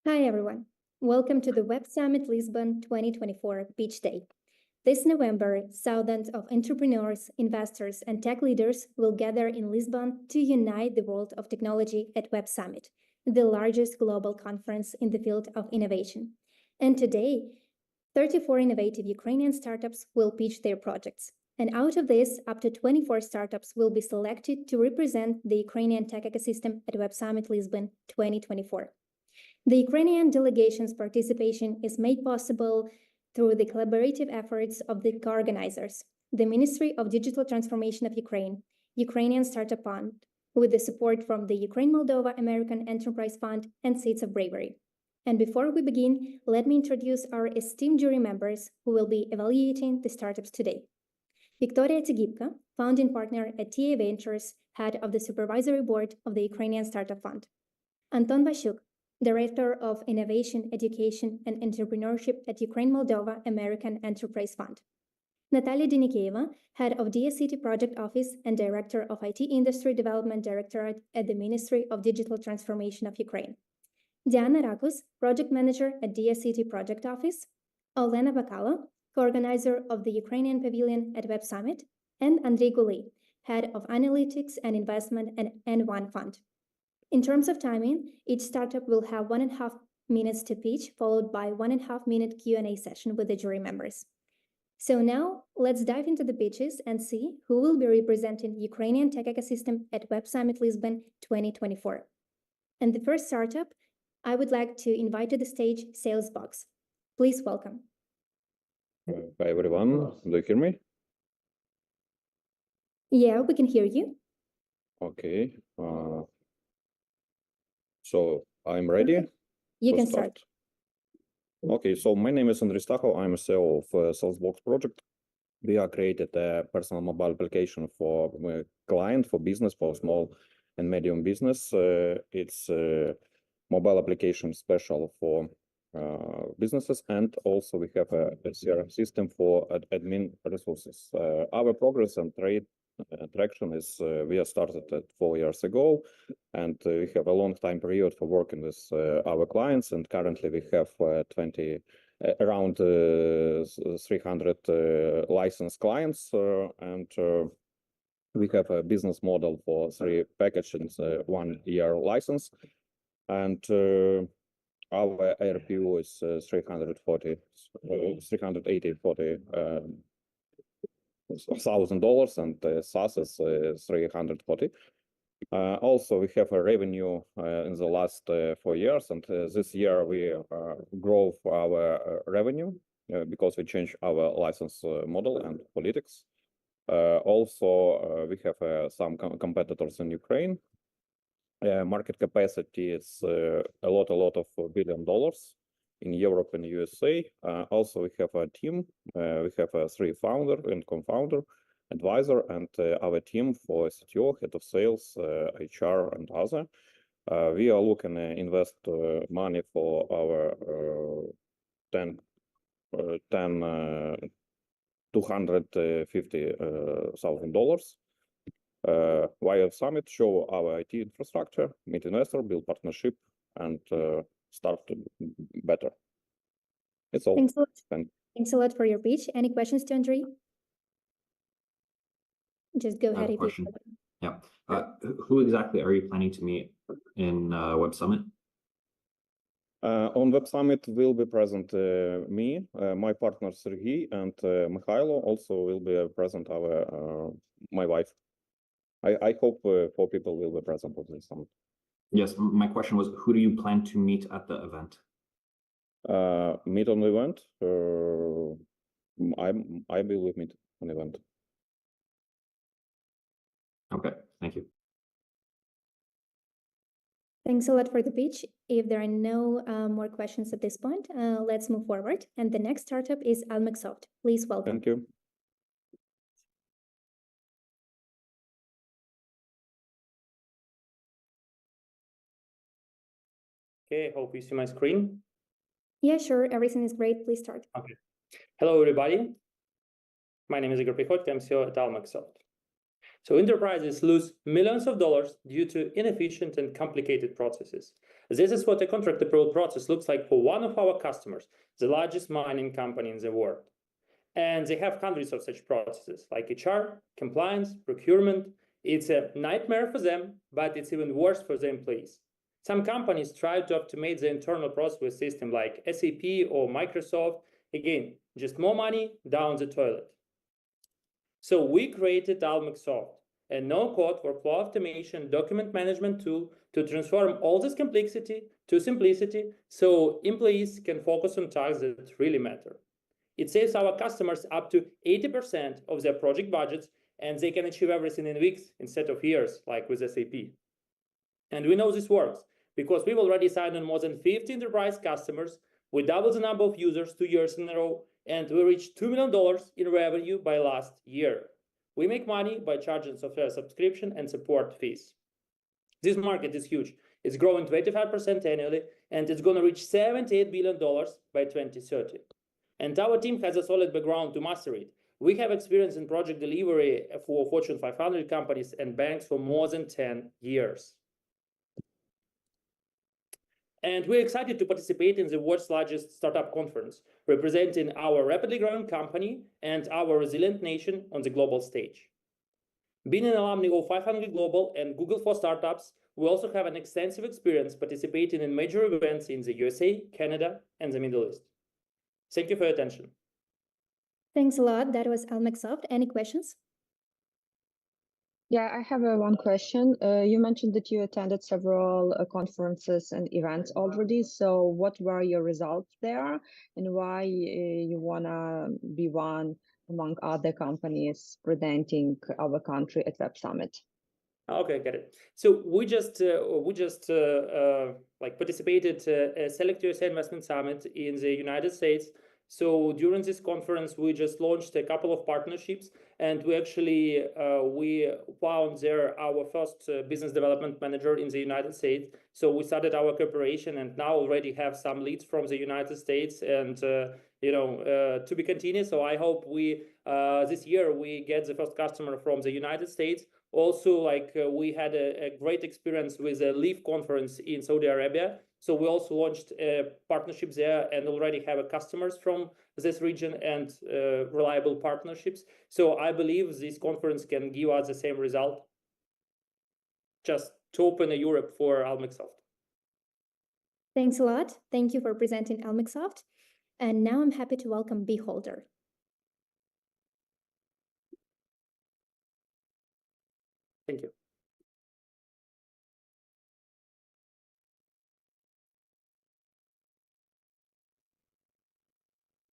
Hi, everyone. Welcome to the Web Summit Lisbon 2024 Pitch Day. This November, thousands of entrepreneurs, investors, and tech leaders will gather in Lisbon to unite the world of technology at Web Summit, the largest global conference in the field of innovation. And today, 34 innovative Ukrainian startups will pitch their projects. And out of this, up to 24 startups will be selected to represent the Ukrainian tech ecosystem at Web Summit Lisbon 2024. The Ukrainian delegation's participation is made possible through the collaborative efforts of the co-organizers, the Ministry of Digital Transformation of Ukraine, Ukrainian Startup Fund, with the support from the Ukraine-Moldova American Enterprise Fund and Seeds of Bravery. And before we begin, let me introduce our esteemed jury members who will be evaluating the startups today. Victoria Tigipka, founding partner at TA Ventures, head of the supervisory board of the Ukrainian Startup Fund. Anton Vashuk, Director of Innovation, Education, and Entrepreneurship at Ukraine-Moldova American Enterprise Fund. Natalia Denikeva, Head of DSCT Project Office and Director of IT Industry Development Directorate at the Ministry of Digital Transformation of Ukraine. Diana Rakus, Project Manager at DSCT Project Office. Olena Bakalo, Co-Organizer of the Ukrainian Pavilion at Web Summit. And Andrei Guley, Head of Analytics and Investment at N1 Fund. In terms of timing, each startup will have 1.5 minutes to pitch, followed by 1.5 minute Q&A session with the jury members. So now, let's dive into the pitches and see who will be representing Ukrainian tech ecosystem at Web Summit Lisbon 2024. And the first startup, I would like to invite to the stage Salesboox. Please welcome. Hi, everyone. Do you hear me? Yeah, we can hear you. Okay. So I'm ready. You can start. Okay, so my name is Andrei Stachov. I'm a CEO of Salesboox project. We are created a personal mobile application for client, for business, for small and medium business. It's a mobile application special for businesses, and also we have a CRM system for admin resources. Our progress and traction is we are started 4 years ago, and we have a long time period for working with our clients, and currently we have around 300 licensed clients, and we have a business model for 3 packages, 1 year license, and our ARPU is $380,000, and SaaS is 340. Also, we have a revenue in the last 4 years, and this year we grow our revenue because we changed our license model and politics. Also, we have some competitors in Ukraine. Market capacity is a lot of $1 billion in Europe and USA. Also, we have a team. We have 3 founder and co-founder, advisor, and our team for CTO, head of sales, HR, and other. We are looking to invest money for our $250,000. Via Summit, show our IT infrastructure, meet investor, build partnership, and start better. It's all. Thanks a lot. Thanks a lot for your pitch. Any questions to Andrei? Just go ahead. Question. Yeah. Who exactly are you planning to meet in Web Summit? On Web Summit will be present me, my partner Herey, and Mikhailo also will be present, my wife. I hope 4 people will be present on this summit. Yes, my question was, who do you plan to meet at the event? Meet on the event? I will meet on the event. Okay, thank you. Thanks a lot for the pitch. If there are no more questions at this point, let's move forward. And the next startup is Almof. Please welcome. Thank you. Okay, hope you see my screen. Yeah, sure. Everything is great. Please start. Okay. Hello, everybody. My name is Igor Prikhotkin. I'm CEO at Almof. So enterprises lose millions of dollars due to inefficient and complicated processes. This is what a contract approval process looks like for one of our customers, the largest mining company in the world. And they have hundreds of such processes like HR, compliance, procurement. It's a nightmare for them, but it's even worse for the employees. Some companies try to optimize the internal process with systems like SAP or Microsoft. Again, just more money down the toilet. So we created Almof, a no-code workflow automation document management tool to transform all this complexity to simplicity so employees can focus on tasks that really matter. It saves our customers up to 80% of their project budgets, and they can achieve everything in weeks instead of years, like with SAP. And we know this works because we've already signed on more than 50 enterprise customers. We doubled the number of users 2 years in a row, and we reached $2 million in revenue by last year. We make money by charging software subscription and support fees. This market is huge. It's growing 25% annually, and it's going to reach $78 billion by 2030. And our team has a solid background to master it. We have experience in project delivery for Fortune 500 companies and banks for more than 10 years. And we're excited to participate in the world's largest startup conference, representing our rapidly growing company and our resilient nation on the global stage. Being an alumni of 500 Global and Google for Startups, we also have an extensive experience participating in major events in the USA, Canada, and the Middle East. Thank you for your attention. Thanks a lot. That was Almof. Any questions? Yeah, I have one question. You mentioned that you attended several conferences and events already. So what were your results there and why you want to be one among other companies presenting our country at Web Summit? Okay, got it. So we just participated Select USA Investment Summit in the United States. So during this conference, we just launched a couple of partnerships, and we actually we found there our first business development manager in the United States. So we started our cooperation, and now already have some leads from the United States, and to be continued. So I hope we this year we get the first customer from the United States. Also, we had a great experience with a Leaf conference in Saudi Arabia. So we also launched partnerships there and already have customers from this region and reliable partnerships. So I believe this conference can give us the same result, just to open a Europe for Almof. Thanks a lot. Thank you for presenting Almof. And now I'm happy to welcome Beholder. Thank you.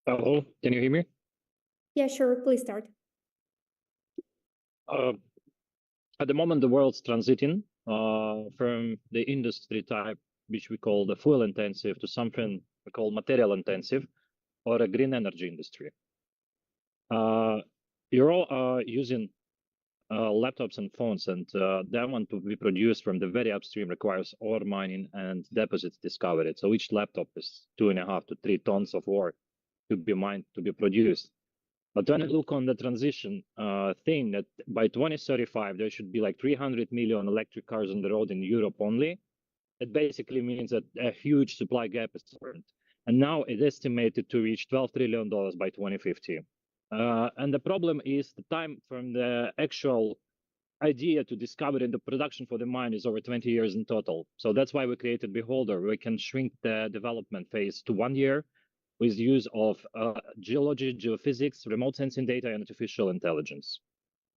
Hello, can you hear me? Yeah, sure. Please start. At the moment, the world's transiting from the industry type, which we call the fuel intensive, to something we call material intensive, or a green energy industry. You're all using laptops and phones, and that one to be produced from the very upstream requires ore mining and deposits discovered. So each laptop is 2.5 to 3 tons of ore to be mined, to be produced. But when I look on the transition thing, that by 2035, there should be like 300 million electric cars on the road in Europe only. It basically means that a huge supply gap is current. And now it's estimated to reach $12 trillion by 2050. And the problem is the time from the actual idea to discovery and the production for the mine is over 20 years in total. So that's why we created Beholder. We can shrink the development phase to 1 year with use of geology, geophysics, remote sensing data, and artificial intelligence.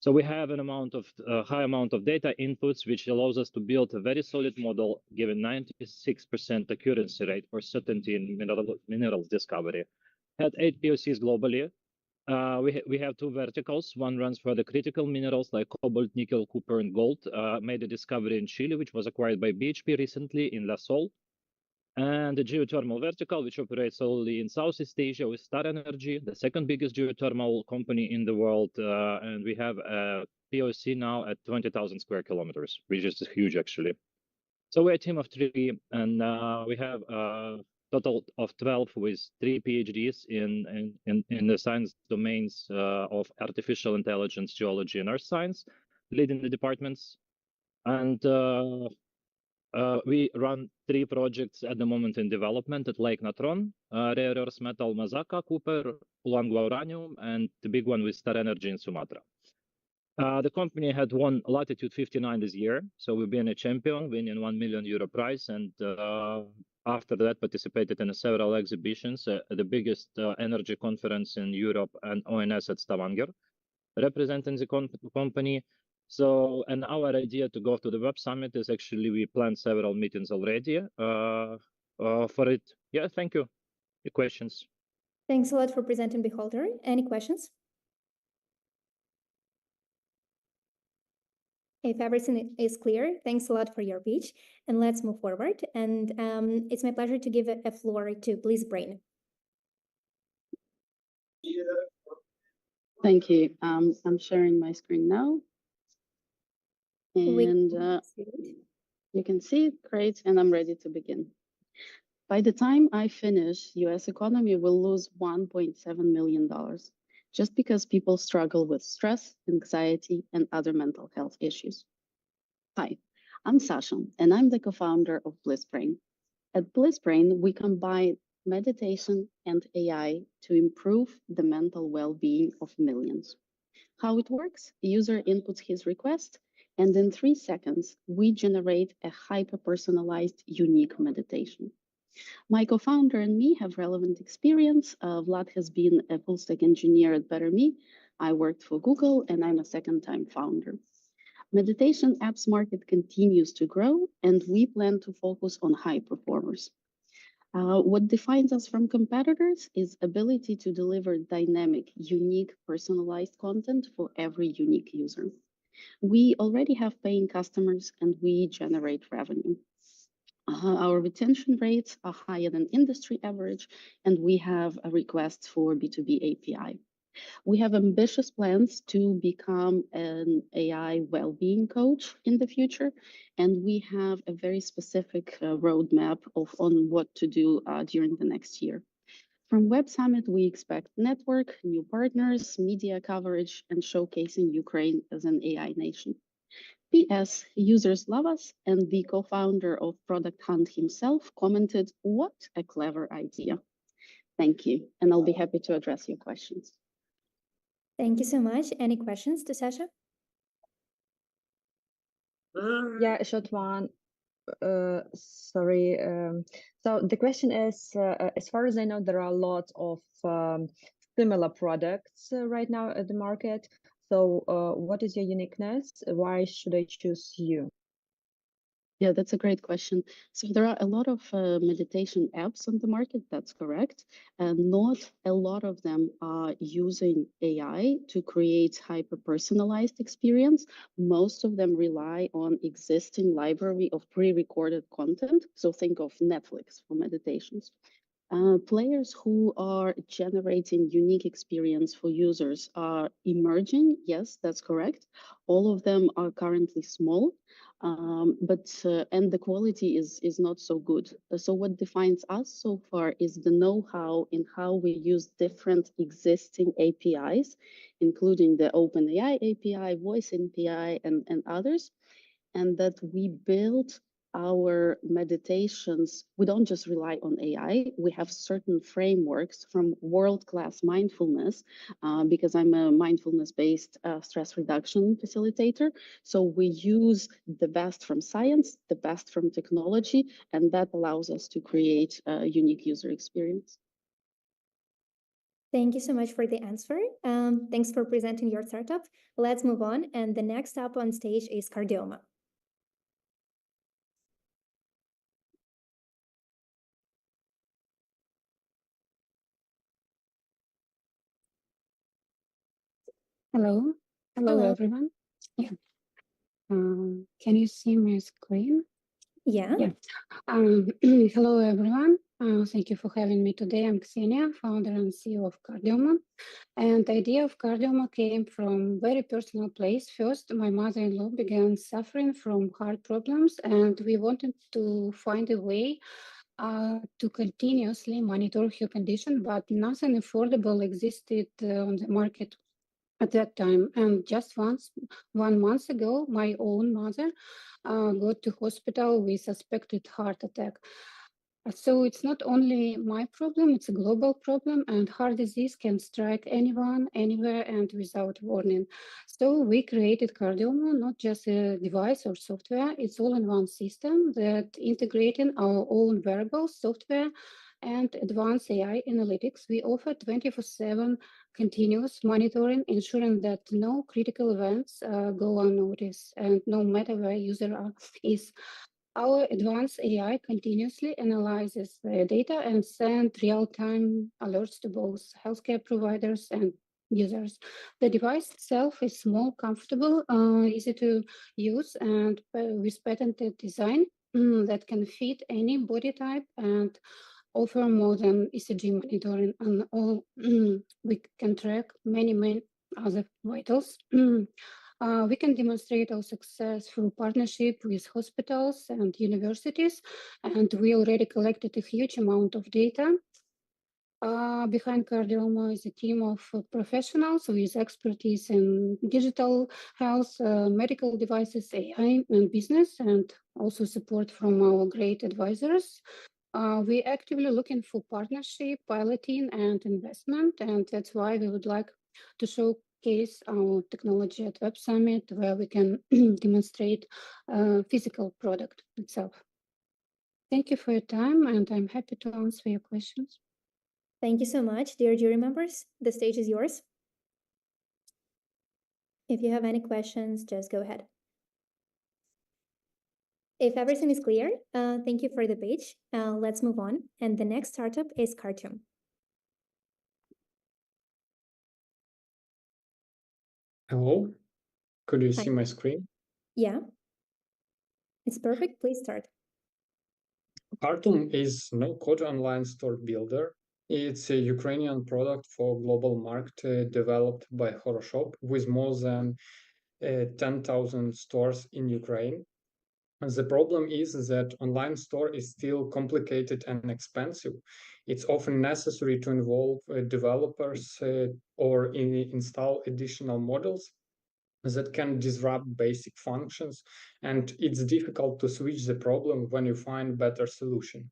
So we have an high amount of data inputs, which allows us to build a very solid model, given 96% accuracy rate or certainty in minerals discovery. Had 8 POCs globally. We have 2 verticals. One runs for the critical minerals like cobalt, nickel, copper, and gold. Made a discovery in Chile, which was acquired by BHP recently in La Sol. And the geothermal vertical, which operates solely in Southeast Asia with Star Energy, the second biggest geothermal company in the world. And we have a POC now at 20,000 square kilometers, which is huge, actually. So we're a team of 3, and we have a total of 12 with 3 PhDs in the science domains of artificial intelligence, geology, and earth science. leading the departments. And we run 3 projects at the moment in development at Lake Natron, rare earth metal Mazaka, Cooper, Ulangwa Uranium, and the big one with Star Energy in Sumatra. The company had won Latitude 59 this year, so we've been a champion, winning €1 million prize, and after that participated in several exhibitions at the biggest energy conference in Europe and ONS at Stavanger, representing the company. So, and our idea to go to the Web Summit is actually we planned several meetings already for it. Yeah, thank you. Your questions? Thanks a lot for presenting, Beholder. Any questions? If everything is clear, thanks a lot for your pitch, and let's move forward. And it's my pleasure to give a floor to Blissbrain. Thank you. I'm sharing my screen now. And you can see it, great, and I'm ready to begin. By the time I finish, US economy will lose $1.7 million, just because people struggle with stress, anxiety, and other mental health issues. Hi, I'm Sasha, and I'm the co-founder of Blissbrain. At Blissbrain, we combine meditation and AI to improve the mental well-being of millions. How it works? The user inputs his request, and in 3 seconds, we generate a hyper-personalized, unique meditation. My co-founder and me have relevant experience. Vlad has been a full-stack engineer at BetterMe. I worked for Google, and I'm a second-time founder. Meditation apps market continues to grow, and we plan to focus on high performers. What defines us from competitors is ability to deliver dynamic, unique, personalized content for every unique user. We already have paying customers, and we generate revenue. Our retention rates are higher than industry average, and we have a request for B2B API. We have ambitious plans to become an AI well-being coach in the future, and we have a very specific roadmap on what to do during the next year. From Web Summit, we expect network, new partners, media coverage, and showcasing Ukraine as an AI nation. PS, users love us, and the co-founder of Product Hunt himself commented, "What a clever idea." Thank you, and I'll be happy to address your questions. Thank you so much. Any questions to Sasha? Yeah, a short one. Sorry. So the question is, as far as I know, there are a lot of similar products right now at the market. So what is your uniqueness? Why should I choose you? Yeah, that's a great question. So there are a lot of meditation apps on the market, that's correct. And not a lot of them are using AI to create hyper-personalized experience. Most of them rely on existing library of pre-recorded content. So think of Netflix for meditations. Players who are generating unique experience for users are emerging. Yes, that's correct. All of them are currently small, and the quality is not so good. So what defines us so far is the know-how in how we use different existing APIs, including the OpenAI API, Voice API, and others, and that we build our meditations. We don't just rely on AI. We have certain frameworks from world-class mindfulness, because I'm a mindfulness-based stress reduction facilitator. So we use the best from science, the best from technology, and that allows us to create a unique user experience. Thank you so much for the answer. Thanks for presenting your startup. Let's move on. And the next up on stage is Cardioma. Hello. Hello, everyone. Yeah. Can you see my screen? Yeah. Hello, everyone. Thank you for having me today. I'm Ksenia, founder and CEO of Cardioma. And the idea of Cardioma came from very personal place. First, my mother-in-law began suffering from heart problems, and we wanted to find a way to continuously monitor her condition, but nothing affordable existed on the market at that time. And just 1 month ago, my own mother got to hospital with suspected heart attack. So it's not only my problem, it's a global problem, and heart disease can strike anyone, anywhere, and without warning. So we created Cardiomo, not just a device or software, it's all-in-one system that integrating our own wearables, software, and advanced AI analytics. We offer 24/7 continuous monitoring, ensuring that no critical events go unnoticed, and no matter where user is. Our advanced AI continuously analyzes the data and sends real-time alerts to both healthcare providers and users. The device itself is small, comfortable, easy to use, and with patented design that can fit any body type and offer more than ECG monitoring, and all we can track many other vitals. We can demonstrate our success through partnership with hospitals and universities, and we already collected a huge amount of data. Behind Cardiomo is a team of professionals with expertise in digital health, medical devices, AI, and business, and also support from our great advisors. We're actively looking for partnership, piloting, and investment, and that's why we would like to showcase our technology at Web Summit, where we can demonstrate physical product itself. Thank you for your time, and I'm happy to answer your questions. Thank you so much, dear jury members. The stage is yours. If you have any questions, just go ahead. If everything is clear, thank you for the pitch. Let's move on. And the next startup is Cartoon. Hello, could you Hi. see my screen? Yeah, it's perfect. Please start. Cartoon is no-code online store builder. It's a Ukrainian product for global market developed by Horoshop with more than 10,000 stores in Ukraine. And the problem is that online store is still complicated and expensive. It's often necessary to involve developers or install additional models that can disrupt basic functions, and it's difficult to switch the problem when you find better solution.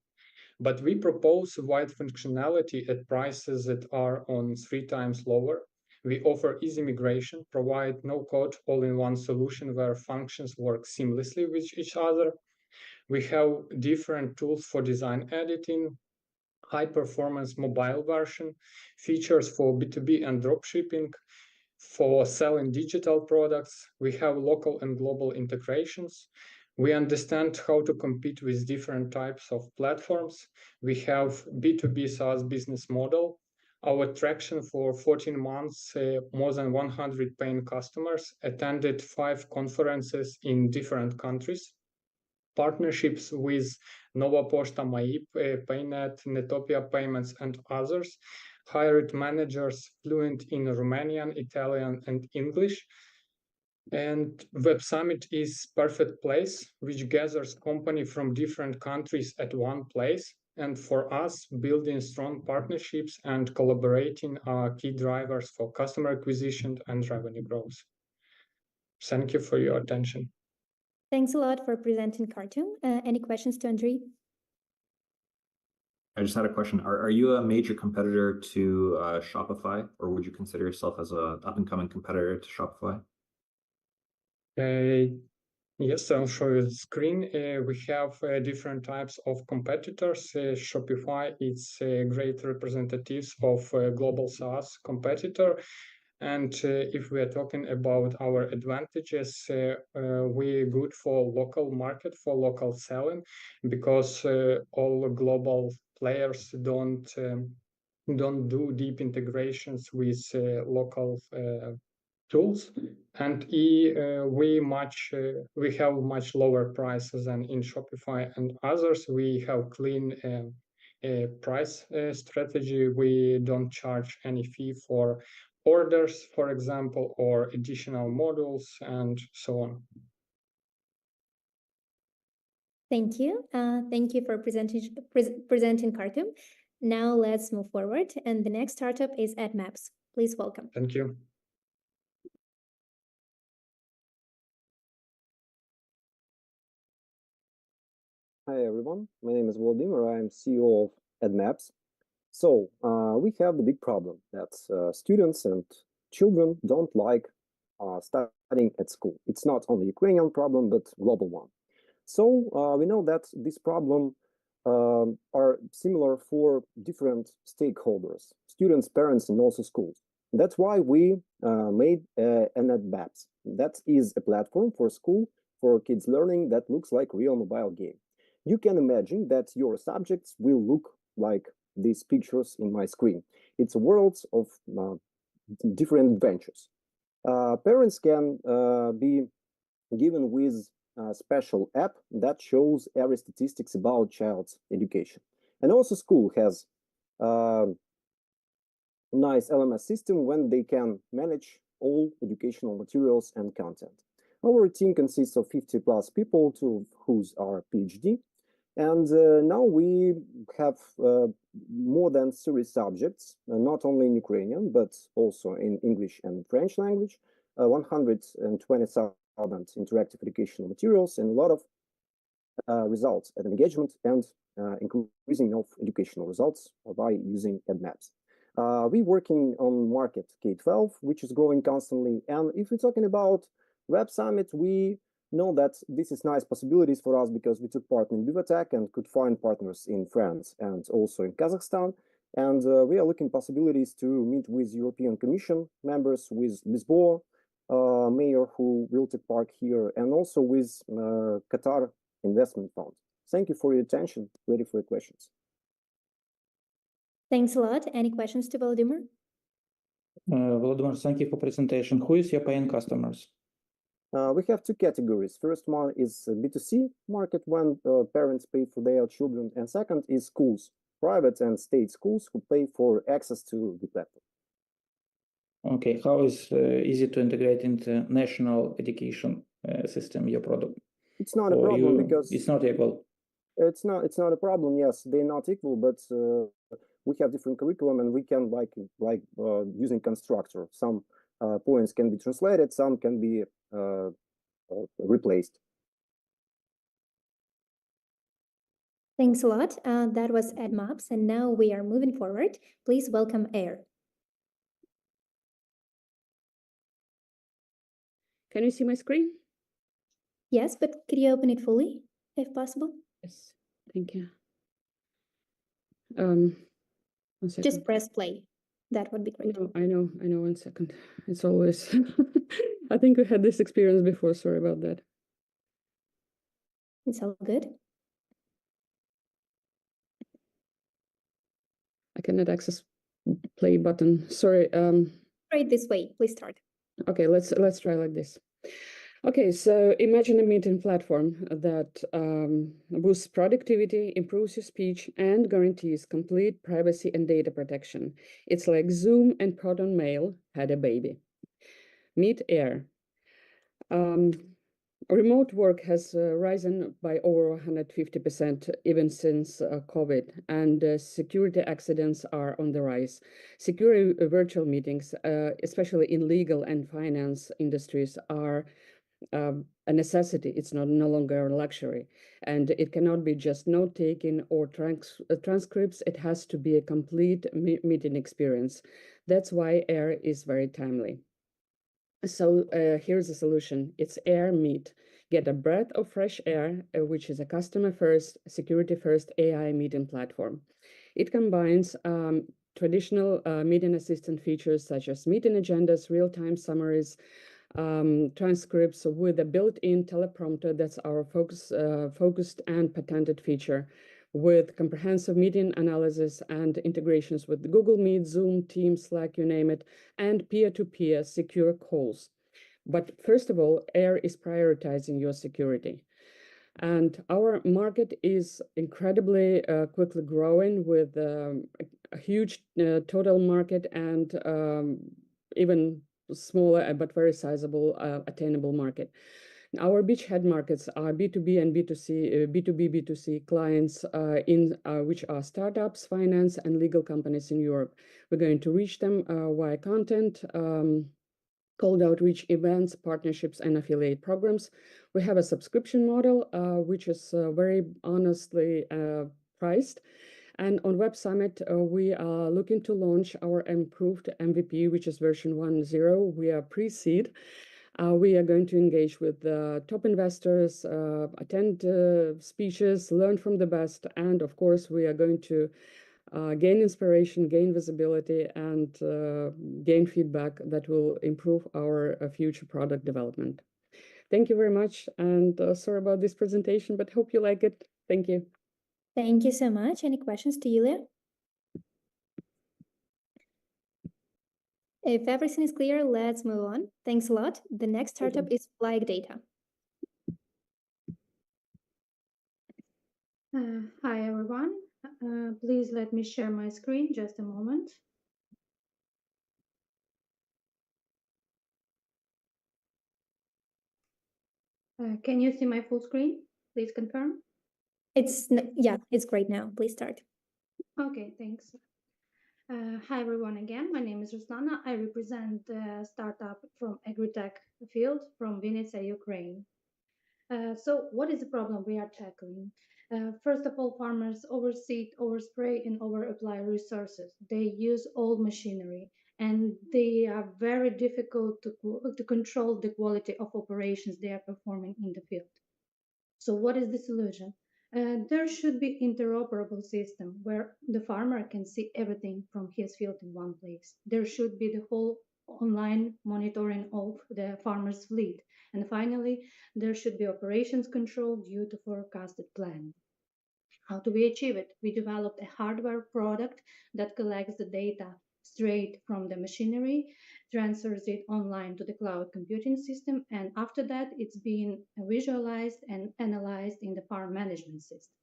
But we propose wide functionality at prices that are on 3 times lower. We offer easy migration, provide no-code all-in-one solution where functions work seamlessly with each other. We have different tools for design editing, high-performance mobile version, features for B2B and dropshipping. For selling digital products, we have local and global integrations. We understand how to compete with different types of platforms. We have B2B SaaS business model. Our traction for 14 months, more than 100 paying customers, attended 5 conferences in different countries. Partnerships with Nova Posta Maip, Paynet, Netopia Payments, and others. Hired managers fluent in Romanian, Italian, and English. And Web Summit is perfect place, which gathers company from different countries at one place. And for us, building strong partnerships and collaborating are key drivers for customer acquisition and revenue growth. Thank you for your attention. Thanks a lot for presenting Cartoon. Any questions to Andrei? I just had a question. Are you a major competitor to Shopify, or would you consider yourself as an up-and-coming competitor to Shopify? Yes, I'll show you the screen. We have different types of competitors. Shopify is great representatives of global SaaS competitor. And if we are talking about our advantages, we're good for local market, for local selling, because all global players don't do deep integrations with local tools, and we have much lower prices than in Shopify and others. We have clean price strategy. We don't charge any fee for orders, for example, or additional modules, and so on. Thank you. Thank you for presenting Cartoon. Now let's move forward. And the next startup is EdMaps. Please welcome. Thank you. Hi everyone, my name is Vladimir. I'm CEO of EdMaps. So we have the big problem that students and children don't like studying at school. It's not only Ukrainian problem, but global one. So we know that this problem are similar for different stakeholders, students, parents, and also schools. That's why we made an EdMaps. That is a platform for school, for kids learning that looks like real mobile game. You can imagine that your subjects will look like these pictures in my screen. It's worlds of different adventures. Parents can be given with a special app that shows every statistics about child's education. And also school has a nice LMS system when they can manage all educational materials and content. Our team consists of 50 plus people, two of whose are PhD. And now we have more than 30 subjects, not only in Ukrainian, but also in English and French language, 120,000 interactive educational materials, and a lot of results and engagement and increasing of educational results by using EdMaps. We're working on market K-12, which is growing constantly. And if we're talking about Web Summit, we know that this is nice possibilities for us because we took part in Bivatech and could find partners in France and also in Kazakhstan. And we are looking possibilities to meet with European Commission members, with Lisbon mayor who will take part here, and also with Qatar Investment Fund. Thank you for your attention. Ready for your questions. Thanks a lot. Any questions to Volodymyr? Volodymyr, thank you for presentation. Who is your paying customers? We have two categories. First one is B2C market when parents pay for their children, and second is schools, private and state schools who pay for access to the platform. Okay, how is easy to integrate into national education system, your product? It's not a problem because it's not equal. It's not a problem. Yes, they're not equal, but we have different curriculum, and we can like using constructor. Some points can be translated, some can be replaced. Thanks a lot. That was EdMaps, and now we are moving forward. Please welcome Air. Can you see my screen? Yes, but could you open it fully, if possible? Yes, thank you. Just press play. That would be great. No, I know. 1 second. It's always, I think we had this experience before. Sorry about that. It's all good. I cannot access play button. Sorry. Try it this way. Please start. Okay, let's try like this. Okay, so imagine a meeting platform that boosts productivity, improves your speech, and guarantees complete privacy and data protection. It's like Zoom and Proton Mail had a baby. Meet Air. Remote work has risen by over 150% even since COVID, and security accidents are on the rise. Secure virtual meetings, especially in legal and finance industries, are a necessity. It's no longer a luxury, and it cannot be just note-taking or transcripts. It has to be a complete meeting experience. That's why Air is very timely. So here's the solution. It's Air Meet. Get a breath of fresh air, which is a customer-first, security-first AI meeting platform. It combines traditional meeting assistant features such as meeting agendas, real-time summaries, transcripts with a built-in teleprompter. That's our focused and patented feature, with comprehensive meeting analysis and integrations with Google Meet, Zoom, Teams, Slack, you name it, and peer-to-peer secure calls. But first of all, Air is prioritizing your security. And our market is incredibly quickly growing with a huge total market and even smaller but very sizable attainable market. Our beachhead markets are B2B and B2C, B2B, B2C clients which are startups, finance, and legal companies in Europe. We're going to reach them via content, cold outreach events, partnerships, and affiliate programs. We have a subscription model, which is very honestly priced. And on Web Summit, we are looking to launch our improved MVP, which is version 1.0. We are pre-seed. We are going to engage with top investors, attend speeches, learn from the best, and of course, we are going to gain inspiration, gain visibility, and gain feedback that will improve our future product development. Thank you very much, and sorry about this presentation, but hope you like it. Thank you. Thank you so much. Any questions to Yulia? If everything is clear, let's move on. Thanks a lot. The next startup is Flag Data. Hi, everyone. Please let me share my screen just a moment. Can you see my full screen? Please confirm. Yeah, it's great now. Please start. Okay, thanks. Hi, everyone again. My name is Ruslana. I represent the startup from agritech field from Vinnytsia, Ukraine. So what is the problem we are tackling? First of all, farmers overseed, overspray, and overapply resources. They use old machinery, and they are very difficult to control the quality of operations they are performing in the field. So what is the solution? There should be interoperable system where the farmer can see everything from his field in one place. There should be the whole online monitoring of the farmer's fleet. And finally, there should be operations control due to forecasted plan. How do we achieve it? We developed a hardware product that collects the data straight from the machinery, transfers it online to the cloud computing system, and after that, it's being visualized and analyzed in the farm management system.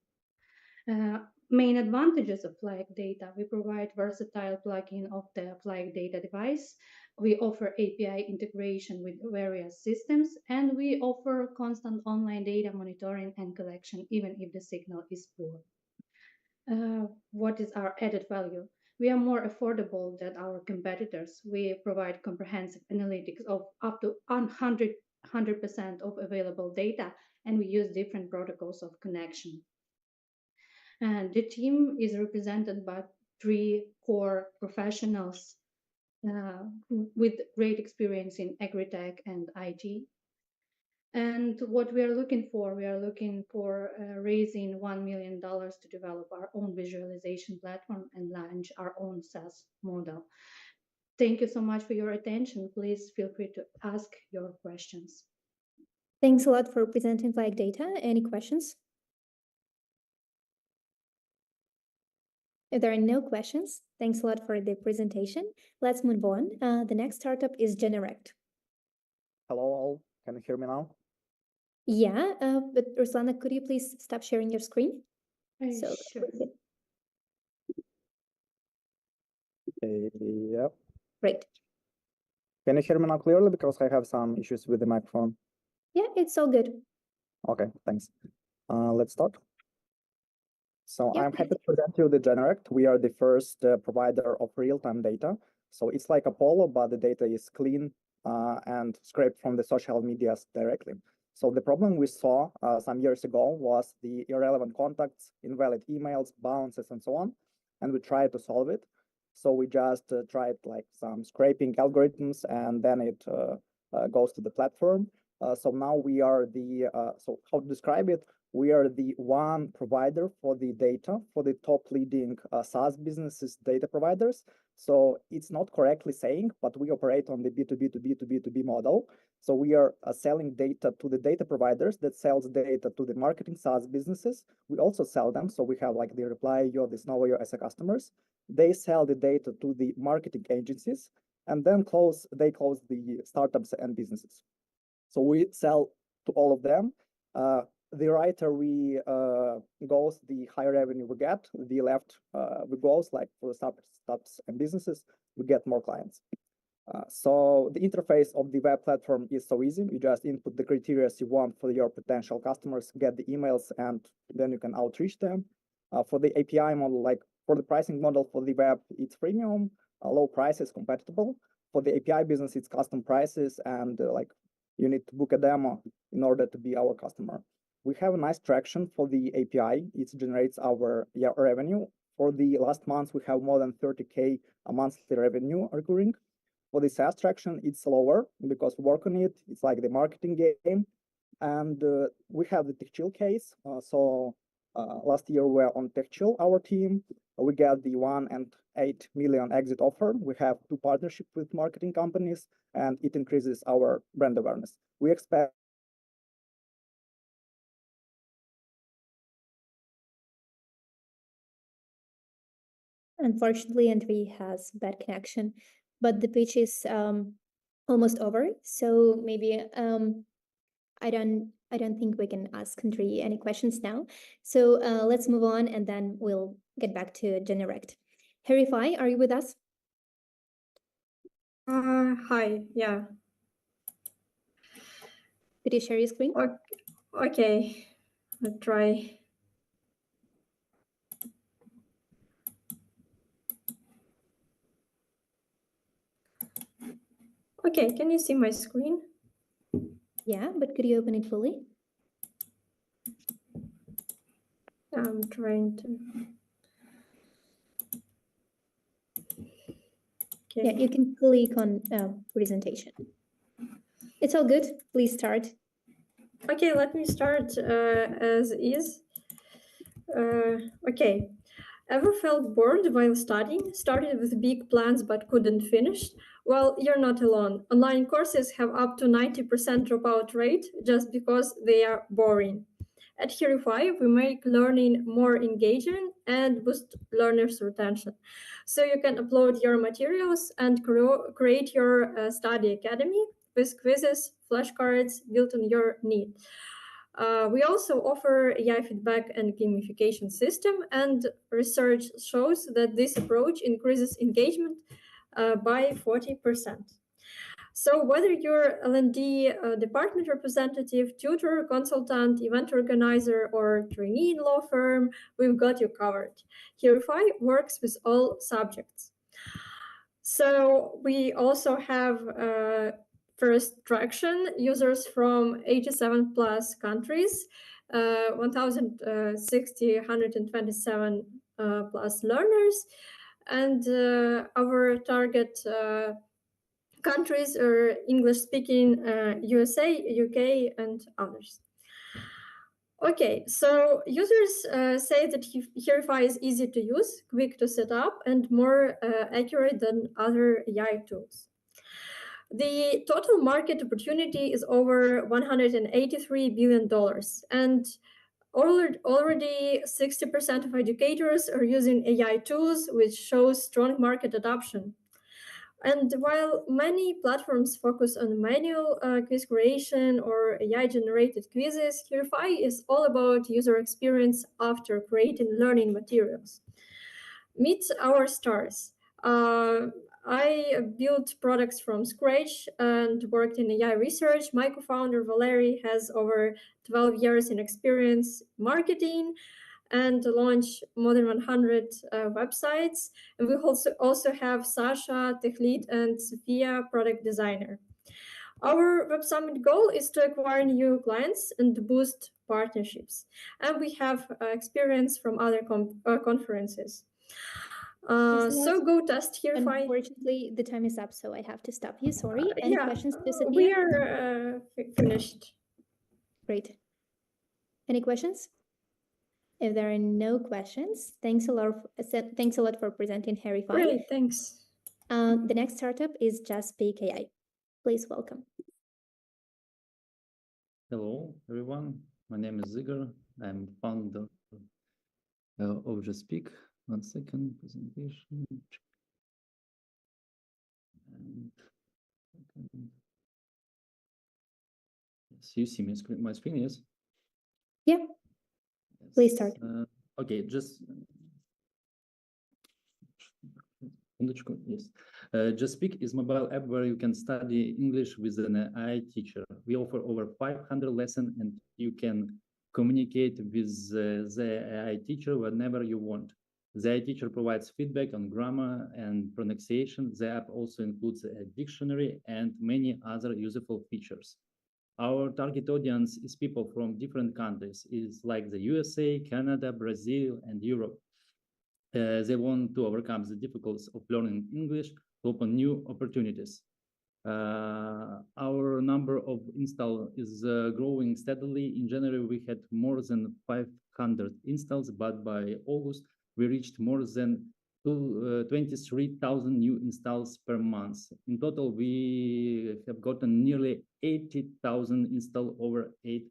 Main advantages of Flag Data: we provide versatile plugin of the Flag Data device, we offer API integration with various systems, and we offer constant online data monitoring and collection even if the signal is poor. What is our added value? We are more affordable than our competitors. We provide comprehensive analytics of up to 100% of available data, and we use different protocols of connection. And the team is represented by 3 core professionals with great experience in agritech and IT. And what we are looking for raising $1 million to develop our own visualization platform and launch our own SaaS model. Thank you so much for your attention. Please feel free to ask your questions. Thanks a lot for presenting Flag Data. Any questions? If there are no questions, thanks a lot for the presentation. Let's move on. The next startup is Generect. Hello all, can you hear me now? Yeah, but Ruslana, could you please stop sharing your screen? Sure. Yeah. Great. Can you hear me now clearly? Because I have some issues with the microphone. Yeah, it's all good. Okay, thanks. Let's start. So Yeah, I'm happy to present you the Generect. We are the first provider of real-time data. So it's like Apollo, but the data is clean and scraped from the social medias directly. So the problem we saw some years ago was the irrelevant contacts, invalid emails, bounces, and so on. And we tried to solve it. So we just tried like some scraping algorithms, and then it goes to the platform. So now we are the, so how to describe it? We are the one provider for the data for the top leading SaaS businesses data providers. So it's not correctly saying, but we operate on the B2B to B2B model. So we are selling data to the data providers that sells data to the marketing SaaS businesses. We also sell them. So we have like the Reply.io, the Snow.io as a customers. They sell the data to the marketing agencies, and then they close the startups and businesses. So we sell to all of them. The righter we goes, the higher revenue we get. The left we goes, like for the startups and businesses, we get more clients. So the interface of the web platform is so easy. You just input the criteria you want for your potential customers, get the emails, and then you can outreach them. For the API model, like for the pricing model for the web, it's freemium, low price is compatible. for the API business, it's custom prices, and like you need to book a demo in order to be our customer. We have a nice traction for the API. It generates our revenue. For the last month, we have more than 30K a monthly revenue recurring. For the SaaS traction, it's lower because we work on it. It's like the marketing game. And we have the TechChill case. Last year we were on TechChill, our team. We got the 1.8 million exit offer. We have 2 partnerships with marketing companies, and it increases our brand awareness. We expect Unfortunately, Andrei has bad connection, but the pitch is almost over. So maybe I don't think we can ask Andrei any questions now. So let's move on, and then we'll get back to Generect. Herey, are you with us? Hi, yeah. Could you share your screen? Okay, I'll try. Okay, can you see my screen? Yeah, but could you open it fully? I'm trying to. Okay. Yeah, you can click on presentation. It's all good. Please start. Okay, let me start as is. Okay. Ever felt bored while studying? Started with big plans but couldn't finish? Well, you're not alone. Online courses have up to 90% dropout rate just because they are boring. At Herey, we make learning more engaging and boost learners' retention. So you can upload your materials and create your study academy with quizzes, flashcards built on your need. We also offer AI feedback and gamification system, and research shows that this approach increases engagement by 40%. So whether you're L&D department representative, tutor, consultant, event organizer, or trainee in law firm, we've got you covered. Herey works with all subjects. So we also have first traction users from 87 plus countries, 1,127 plus learners, and our target countries are English-speaking USA, UK, and others. Okay, so users say that Herey is easy to use, quick to set up, and more accurate than other AI tools. The total market opportunity is over $183 billion, and already 60% of educators are using AI tools, which shows strong market adoption. And while many platforms focus on manual quiz creation or AI-generated quizzes, Herey is all about user experience after creating learning materials. Meet our stars. I built products from scratch and worked in AI research. My co-founder, Valery, has over 12 years in experience marketing and launched more than 100 websites. And we also have Sasha, tech lead, and Sophia, product designer. Our Web Summit goal is to acquire new clients and boost partnerships. And we have experience from other conferences. So go test Herey. Unfortunately, the time is up, so I have to stop you. Sorry. Any questions, Sophia? We are finished. Great. Any questions? If there are no questions, thanks a lot for presenting Herey. Great, thanks. The next startup is Justspeak AI. Please welcome. Hello, everyone. My name is Igor. I'm founder of Justspeak. 1 second, presentation. And yes, you see my screen, yes? Yeah. Yes. Please start. Okay, just yes. Justspeak is mobile app where you can study English with an AI teacher. We offer over 500 lessons, and you can communicate with the AI teacher whenever you want. The teacher provides feedback on grammar and pronunciation. The app also includes a dictionary and many other useful features. Our target audience is people from different countries, is like the USA, Canada, Brazil, and Europe. They want to overcome the difficulties of learning English to open new opportunities. Our number of install is growing steadily. In January, we had more than 500 installs, but by August, we reached more than 23,000 new installs per month. In total, we have gotten nearly 80,000 installs over 8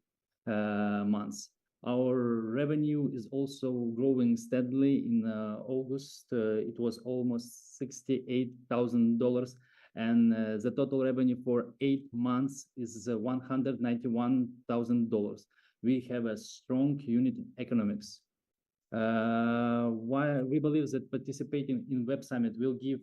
months. Our revenue is also growing steadily. In August, it was almost $68,000, and the total revenue for 8 months is $191,000. We have a strong unit economics. Why we believe that participating in Web Summit will give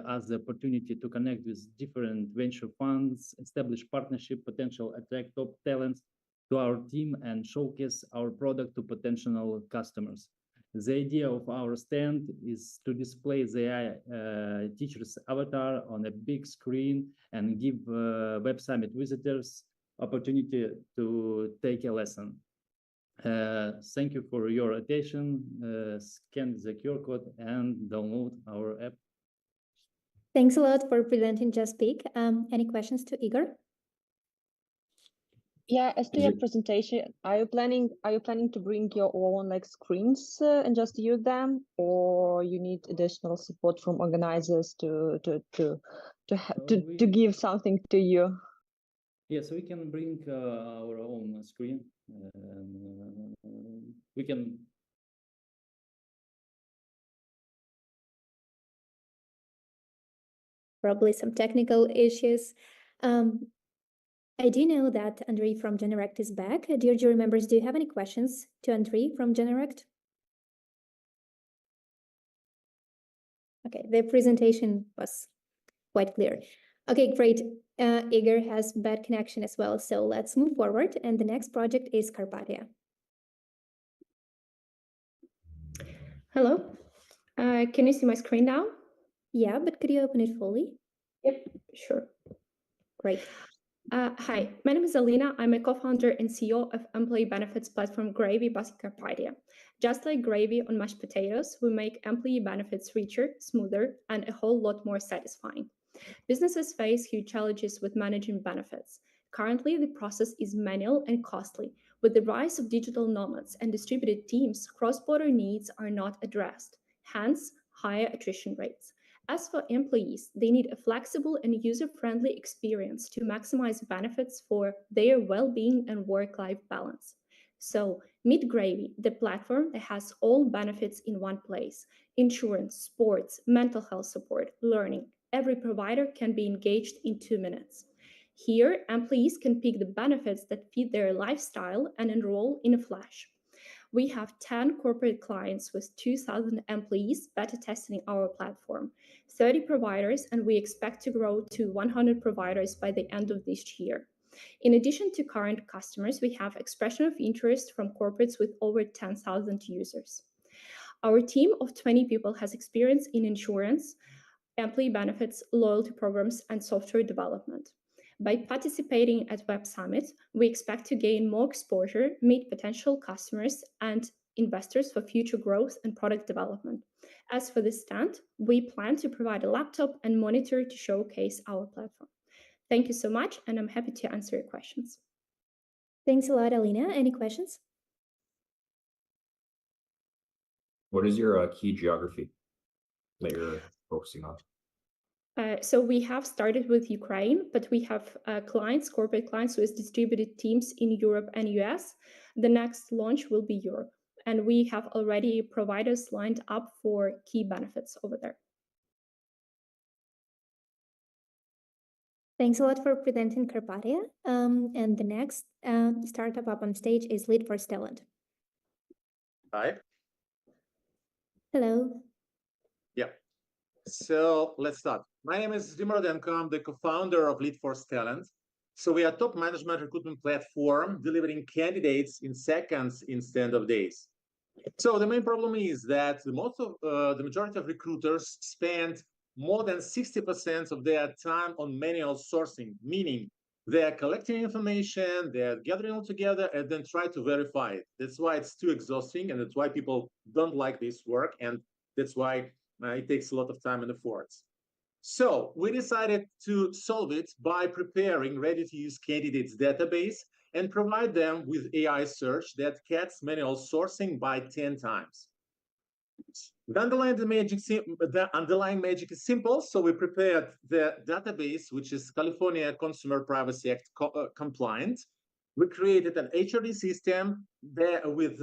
us the opportunity to connect with different venture funds, establish partnership, potential attract top talents to our team, and showcase our product to potential customers. The idea of our stand is to display the AI teacher's avatar on a big screen and give Web Summit visitors opportunity to take a lesson. Thank you for your attention. Scan the QR code and download our app. Thanks a lot for presenting Justspeak. Any questions to Igor? Yeah, as to your presentation, are you planning to bring your own like screens and just use them, or you need additional support from organizers to give something to you? Yes, we can bring our own screen. We can. Probably some technical issues. I do know that Andrei from Generact is back. Dear jury members, do you have any questions to Andrei from Generact? Okay, the presentation was quite clear. Okay, great. Igor has bad connection as well, so let's move forward. And the next project is Carpathia. Hello. Can you see my screen now? Yeah, but could you open it fully? Yep, sure. Great. Hi, my name is Alina. I'm a co-founder and CEO of employee benefits platform Gravy based in Carpathia. Just like gravy on mashed potatoes, we make employee benefits richer, smoother, and a whole lot more satisfying. Businesses face huge challenges with managing benefits. Currently, the process is manual and costly. With the rise of digital nomads and distributed teams, cross-border needs are not addressed, hence higher attrition rates. As for employees, they need a flexible and user-friendly experience to maximize benefits for their well-being and work-life balance. So, meet Gravy, the platform that has all benefits in one place: insurance, sports, mental health support, learning. Every provider can be engaged in 2 minutes. Here, employees can pick the benefits that fit their lifestyle and enroll in a flash. We have 10 corporate clients with 2,000 employees beta testing our platform, 30 providers, and we expect to grow to 100 providers by the end of this year. In addition to current customers, we have expression of interest from corporates with over 10,000 users. Our team of 20 people has experience in insurance, employee benefits, loyalty programs, and software development. By participating at Web Summit, we expect to gain more exposure, meet potential customers and investors for future growth and product development. As for the stand, we plan to provide a laptop and monitor to showcase our platform. Thank you so much, and I'm happy to answer your questions. Thanks a lot, Alina. Any questions? What is your key geography that you're focusing on? So we have started with Ukraine, but we have clients, corporate clients with distributed teams in Europe and US. The next launch will be Europe, and we have already providers lined up for key benefits over there. Thanks a lot for presenting Carpathia. And the next startup up on stage is Leadforce Talent. Hi. Hello. Yeah. So let's start. My name is Zimrodenko. I'm the co-founder of Leadforce Talent. So we are a top management recruitment platform delivering candidates in seconds instead of days. So the main problem is that the majority of recruiters spend more than 60% of their time on manual sourcing, meaning they are collecting information, they are gathering all together, and then try to verify it. That's why it's too exhausting, and that's why people don't like this work, and that's why it takes a lot of time and efforts. So we decided to solve it by preparing ready-to-use candidates database and provide them with AI search that cuts manual sourcing by 10 times. The underlying magic is simple. So we prepared the database, which is California Consumer Privacy Act compliant. We created an HRD system there with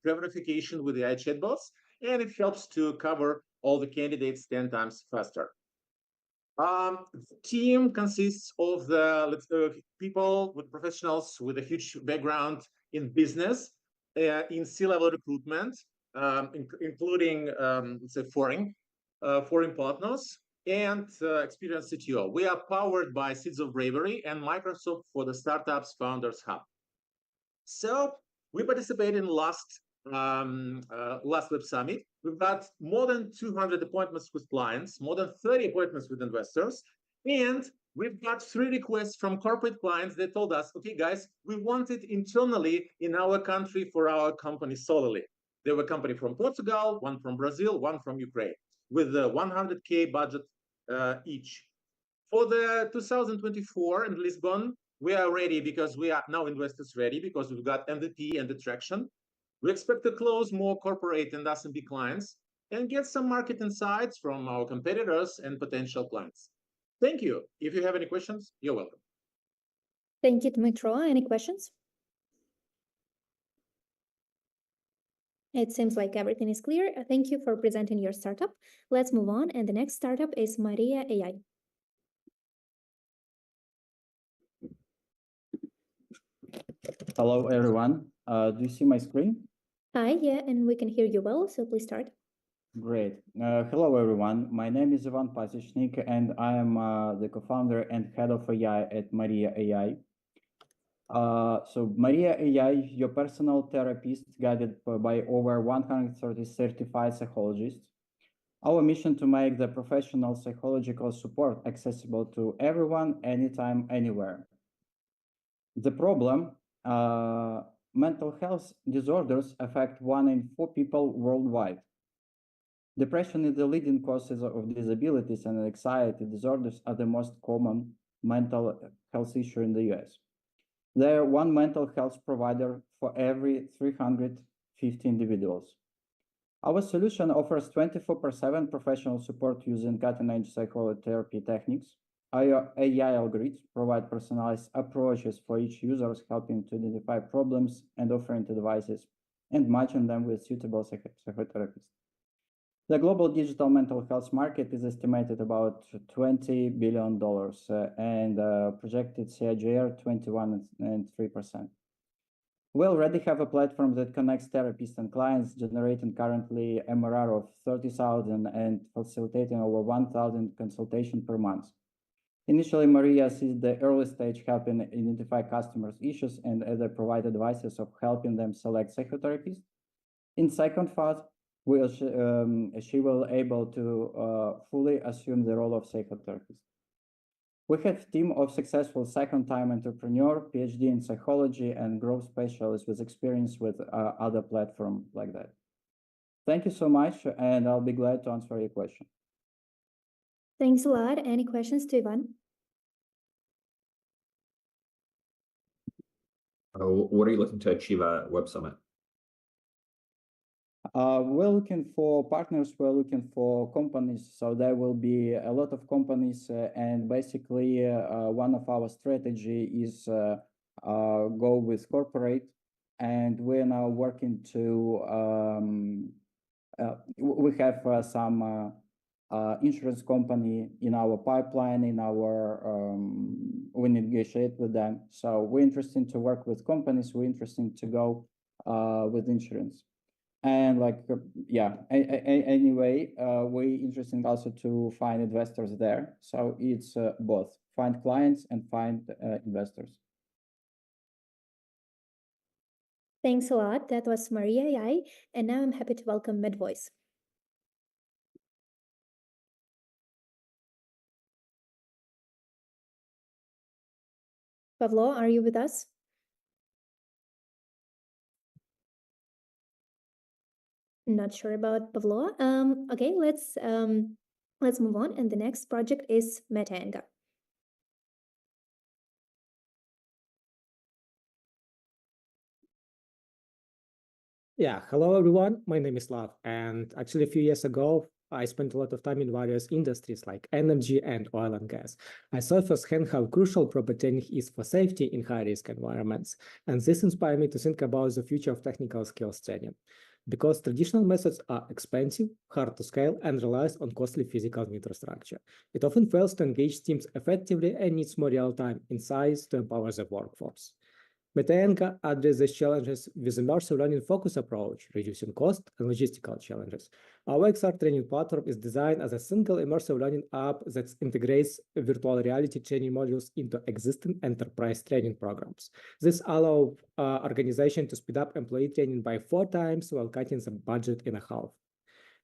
verification with the AI chatbots, and it helps to cover all the candidates 10 times faster. The team consists of people with professionals with a huge background in business, in C-level recruitment, including let's say foreign partners, and experienced CTO. We are powered by Seeds of Bravery and Microsoft for the Startups Founders Hub. So we participated in last Web Summit. We've got more than 200 appointments with clients, more than 30 appointments with investors, and we've got 3 requests from corporate clients that told us, okay, guys, we want it internally in our country for our company solely. There were a company from Portugal, one from Brazil, one from Ukraine, with a 100K budget each. For the 2024 in Lisbon, we are ready because we are now investors ready because we've got MVP and the traction. We expect to close more corporate and SMB clients and get some market insights from our competitors and potential clients. Thank you. If you have any questions, you're welcome. Thank you, Dmitro. Any questions? It seems like everything is clear. Thank you for presenting your startup. Let's move on. And the next startup is Maria AI. Hello, everyone. Do you see my screen? Hi, yeah, and we can hear you well, so please start. Great. Hello, everyone. My name is Ivan Pasishnik, and I am the co-founder and head of AI at Maria AI. So Maria AI, your personal therapist guided by over 130 certified psychologists. Our mission to make the professional psychological support accessible to everyone, anytime, anywhere. The problem, mental health disorders affect 1 in 4 people worldwide. Depression is the leading causes of disabilities, and anxiety disorders are the most common mental health issue in the US. There are 1 mental health provider for every 350 individuals. Our solution offers 24/7 professional support using cutting-edge psychotherapy techniques. Our AI algorithms provide personalized approaches for each user, helping to identify problems and offering advices and matching them with suitable psychotherapists. The global digital mental health market is estimated about $20 billion and projected CAGR 21.3%. We already have a platform that connects therapists and clients, generating currently MRR of 30,000 and facilitating over 1,000 consultations per month. Initially, Maria sees the early stage helping identify customers' issues and either provide advices of helping them select psychotherapists. In second phase, she will able to fully assume the role of psychotherapist. We have a team of successful second-time entrepreneur, PhD in psychology, and growth specialists with experience with other platforms like that. Thank you so much, and I'll be glad to answer your question. Thanks a lot. Any questions to Ivan? What are you looking to achieve at Web Summit? We're looking for partners, we're looking for companies, so there will be a lot of companies, and basically one of our strategy is go with corporate, and we're now working to, we have some insurance company in our pipeline, we negotiate with them. So we're interested to work with companies, we're interested to go with insurance. And anyway, we're interested also to find investors there. So it's both find clients and find investors. Thanks a lot. That was Maria AI, and now I'm happy to welcome Medvoice. Pavlo, are you with us? Not sure about Pavlo. Okay, let's move on. And the next project is Metanga. Yeah, hello everyone. My name is Lav, and actually a few years ago, I spent a lot of time in various industries like energy and oil and gas. I saw firsthand how crucial proper training is for safety in high-risk environments, and this inspired me to think about the future of technical skills training. Because traditional methods are expensive, hard to scale, and relies on costly physical infrastructure. It often fails to engage teams effectively and needs more real-time insights to empower the workforce. Metanga addresses these challenges with a immersive learning focus approach, reducing cost and logistical challenges. Our XR training platform is designed as a single immersive learning app that integrates virtual reality training modules into existing enterprise training programs. This allows organizations to speed up employee training by 4 times while cutting the budget in half.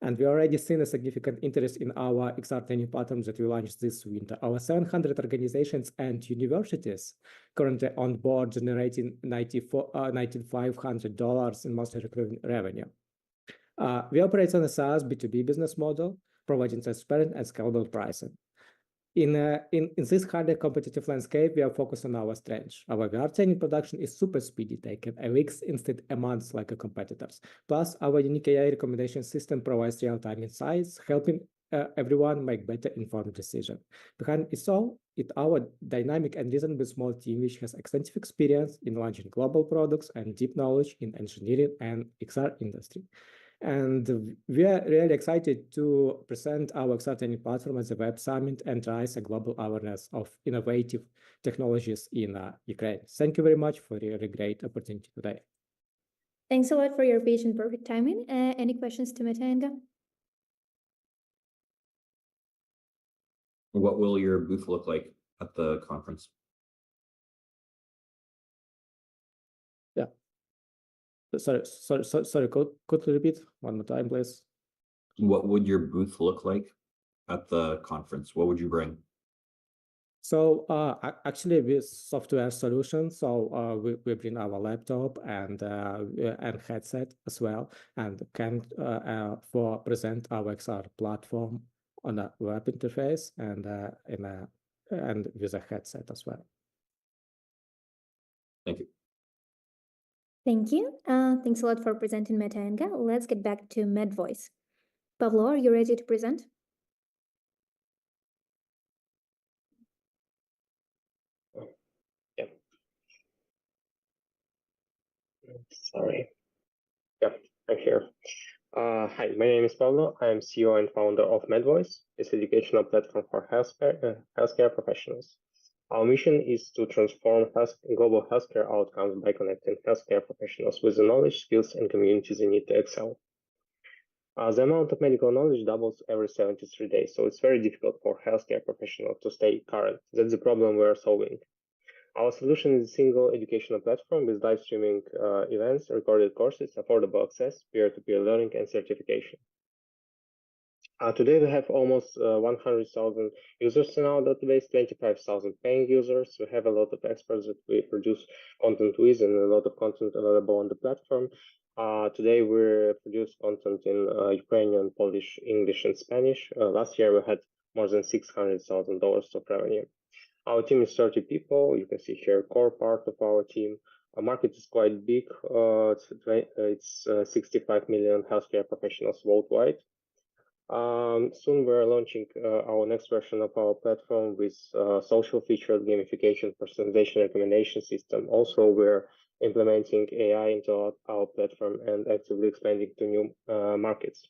And we already seen a significant interest in our XR training platform that we launched this winter. Our 700 organizations and universities currently on board generating $9,500 in monthly recurring revenue. We operate on a SaaS B2B business model, providing transparent and scalable pricing. In this highly competitive landscape, we are focused on our strengths. Our VR training production is super speedy, taking weeks instead of months like our competitors. Plus, our unique AI recommendation system provides real-time insights, helping everyone make better informed decisions. Behind it all, it's our dynamic and reasonably small team, which has extensive experience in launching global products and deep knowledge in engineering and XR industry. And we are really excited to present our XR training platform at the Web Summit and raise a global awareness of innovative technologies in Ukraine. Thank you very much for your great opportunity today. Thanks a lot for your patient perfect timing. Any questions to Metanga? What will your booth look like at the conference? Yeah. Sorry, could you repeat one more time, please? What would your booth look like at the conference? What would you bring? So actually with software solutions, so we bring our laptop and headset as well, and can for present our XR platform on a web interface and and with a headset as well. Thank you. Thank you. Thanks a lot for presenting Metanga. Let's get back to Medvoice. Pavlo, are you ready to present? Yeah. Sorry. Yeah, I'm here. Hi, my name is Pablo. I'm CEO and founder of Medvoice. It's an educational platform for healthcare professionals. Our mission is to transform global healthcare outcomes by connecting healthcare professionals with the knowledge, skills, and communities they need to excel. The amount of medical knowledge doubles every 73 days, so it's very difficult for healthcare professionals to stay current. That's the problem we're solving. Our solution is a single educational platform with live streaming events, recorded courses, affordable access, peer-to-peer learning, and certification. Today we have almost 100,000 users in our database, 25,000 paying users. We have a lot of experts that we produce content with and a lot of content available on the platform. Today we produce content in Ukrainian, Polish, English, and Spanish. Last year we had more than $600,000 of revenue. Our team is 30 people. You can see here core part of our team. Our market is quite big. It's 65 million healthcare professionals worldwide. Soon we're launching our next version of our platform with social feature, gamification, personalization, recommendation system. Also, we're implementing AI into our platform and actively expanding to new markets.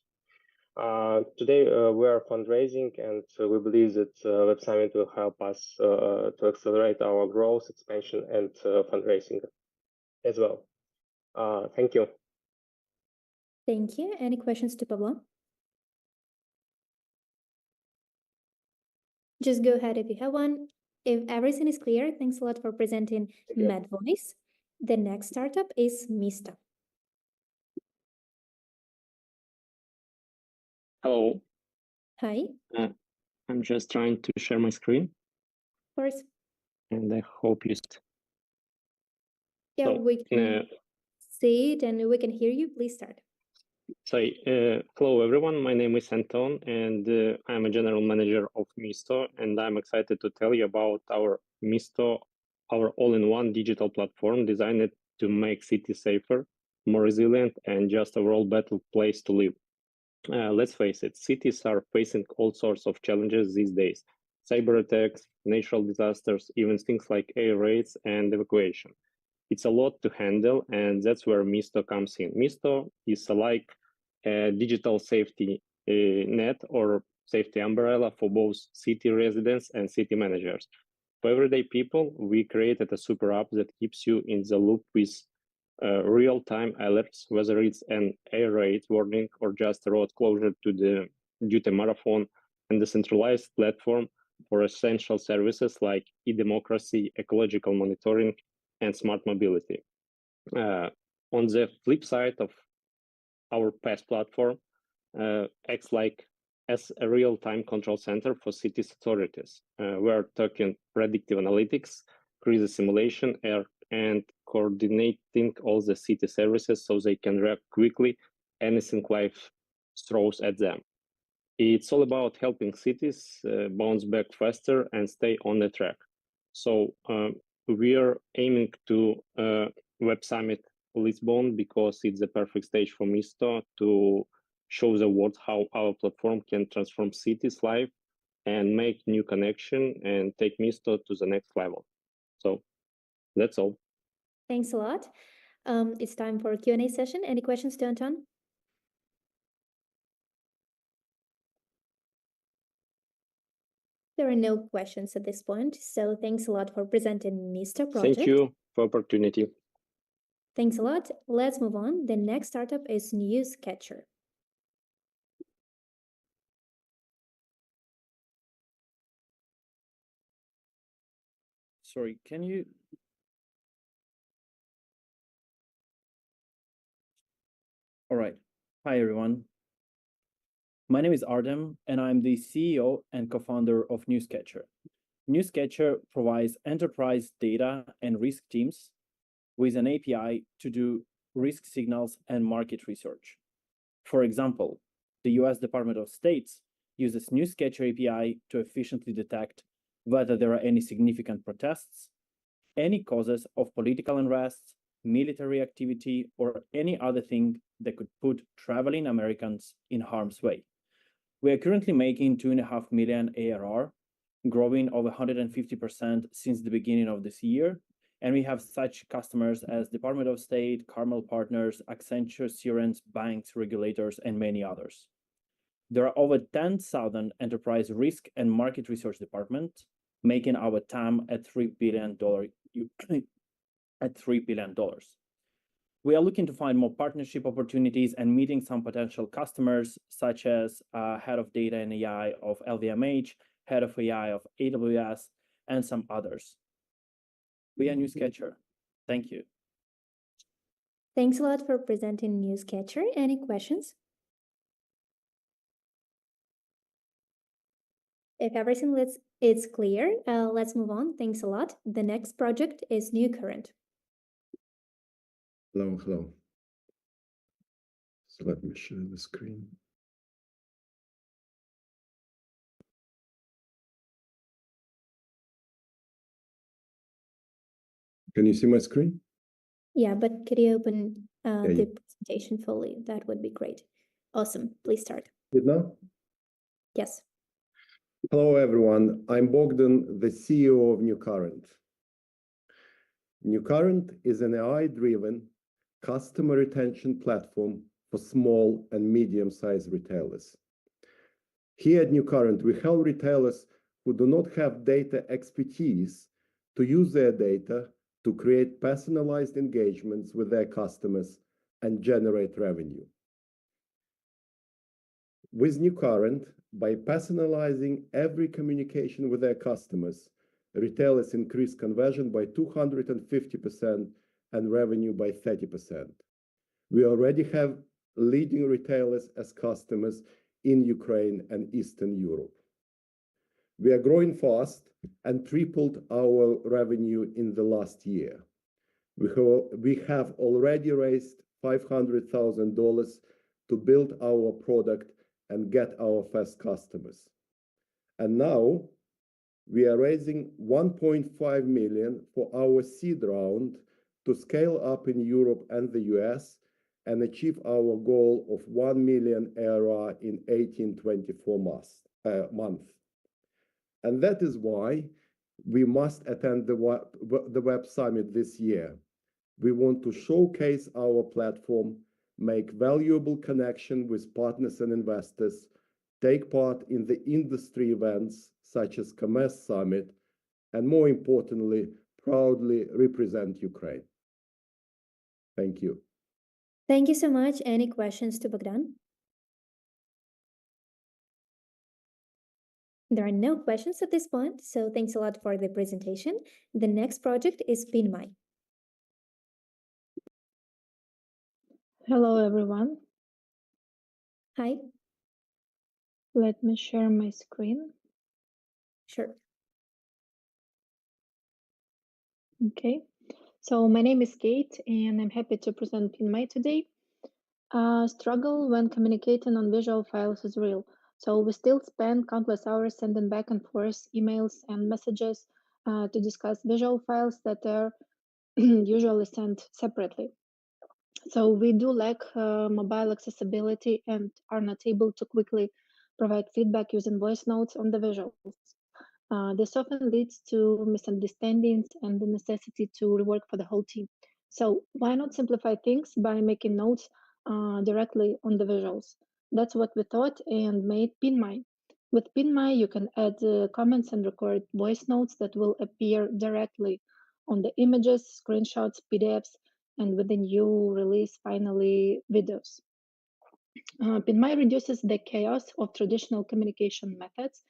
Today we are fundraising, and we believe that Web Summit will help us to accelerate our growth, expansion, and fundraising as well. Thank you. Thank you. Any questions to Pablo? Just go ahead if you have one. If everything is clear, thanks a lot for presenting Medvoice. The next startup is Misto. Hello. Hi. I'm just trying to share my screen. Of course. And I hope you. Yeah, So, we can see it and we can hear you. Please start. Hello everyone. My name is Anton, and I'm a general manager of Misto, and I'm excited to tell you about our Misto, our all-in-one digital platform designed to make cities safer, more resilient, and just overall better place to live. Let's face it, cities are facing all sorts of challenges these days: cyber attacks, natural disasters, even things like air raids and evacuation. It's a lot to handle, and that's where Misto comes in. Misto is like a digital safety net or safety umbrella for both city residents and city managers. For everyday people, we created a super app that keeps you in the loop with real-time alerts, whether it's an air raid warning or just a road closure due to marathon, and the centralized platform for essential services like e-democracy, ecological monitoring, and smart mobility. On the flip side of our PaaS platform, acts like as a real-time control center for cities authorities. We're talking predictive analytics, crisis simulation, and coordinating all the city services so they can react quickly anything life throws at them. It's all about helping cities bounce back faster and stay on the track. So we are aiming to Web Summit Lisbon because it's the perfect stage for Misto to show the world how our platform can transform cities' life and make new connection and take Misto to the next level. So that's all. Thanks a lot. It's time for a Q&A session. Any questions to Anton? There are no questions at this point, so thanks a lot for presenting Misto project. Thank you for opportunity. Thanks a lot. Let's move on. The next startup is Newscatcher. Sorry, can you? All right. Hi, everyone. My name is Artem, and I'm the CEO and co-founder of Newscatcher. Newscatcher provides enterprise data and risk teams with an API to do risk signals and market research. For example, the US Department of State uses Newscatcher API to efficiently detect whether there are any significant protests, any causes of political unrest, military activity, or any other thing that could put traveling Americans in harm's way. We are currently making 2.5 million ARR, growing over 150% since the beginning of this year. And we have such customers as Department of State, Carmel Partners, Accenture, Sirens, banks, regulators, and many others. There are over 10,000 enterprise risk and market research departments, making our TAM at $3 billion. We are looking to find more partnership opportunities and meeting some potential customers, such as head of data and AI of LVMH, head of AI of AWS, and some others. We are Newscatcher. Thank you. Thanks a lot for presenting Newscatcher. Any questions? If everything is clear, let's move on. Thanks a lot. The next project is NewCurrent. Hello. So let me share the screen. Can you see my screen? Yeah, but could you open the presentation fully? That would be great. Awesome. Please start. It now? Yes. Hello, everyone. I'm Bogdan, the CEO of NewCurrent. NewCurrent is an AI-driven customer retention platform for small and medium-sized retailers. Here at NewCurrent, we help retailers who do not have data expertise to use their data to create personalized engagements with their customers and generate revenue. With NewCurrent, by personalizing every communication with their customers, retailers increase conversion by 250% and revenue by 30%. We already have leading retailers as customers, in Ukraine and Eastern Europe. We are growing fast and tripled our revenue in the last year. We have already raised $500,000 to build our product and get our first customers. And now we are raising 1.5 million for our seed round to scale up in Europe and the US and achieve our goal of 1 million ARR in 18-24 months. And that is why we must attend the Web Summit this year. We want to showcase our platform, make valuable connection with partners and investors, take part in the industry events such as Commerce Summit, and more importantly, proudly represent Ukraine. Thank you. Thank you so much. Any questions to Bogdan? There are no questions at this point, so thanks a lot for the presentation. The next project is PinMy. Hello, everyone. Hi. Let me share my screen. Sure. Okay. So my name is Kate, and I'm happy to present PinMy today. Struggle when communicating on visual files is real. So we still spend countless hours sending back and forth emails and messages to discuss visual files that are usually sent separately. So we do lack mobile accessibility and are not able to quickly provide feedback using voice notes on the visuals. This often leads to misunderstandings and the necessity to rework for the whole team. So why not simplify things by making notes directly on the visuals? That's what we thought and made PinMy. With PinMy, you can add comments and record voice notes that will appear directly on the images, screenshots, PDFs, and with the new release, finally, videos. PinMy reduces the chaos of traditional communication methods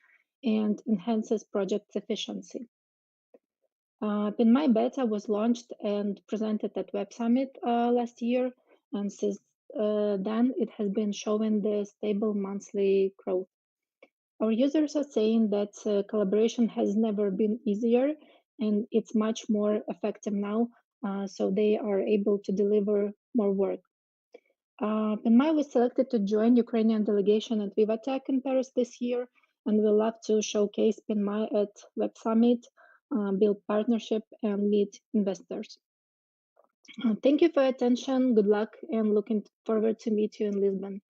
and enhances project efficiency. PinMy Beta was launched and presented at Web Summit last year, and since then it has been showing the stable monthly growth. Our users are saying that collaboration has never been easier and it's much more effective now, so they are able to deliver more work. PinMy was selected to join Ukrainian delegation at VivaTech in Paris this year, and we'll love to showcase PinMy at Web Summit, build partnership, and meet investors. Thank you for your attention. Good luck, and looking forward to meet you in Lisbon.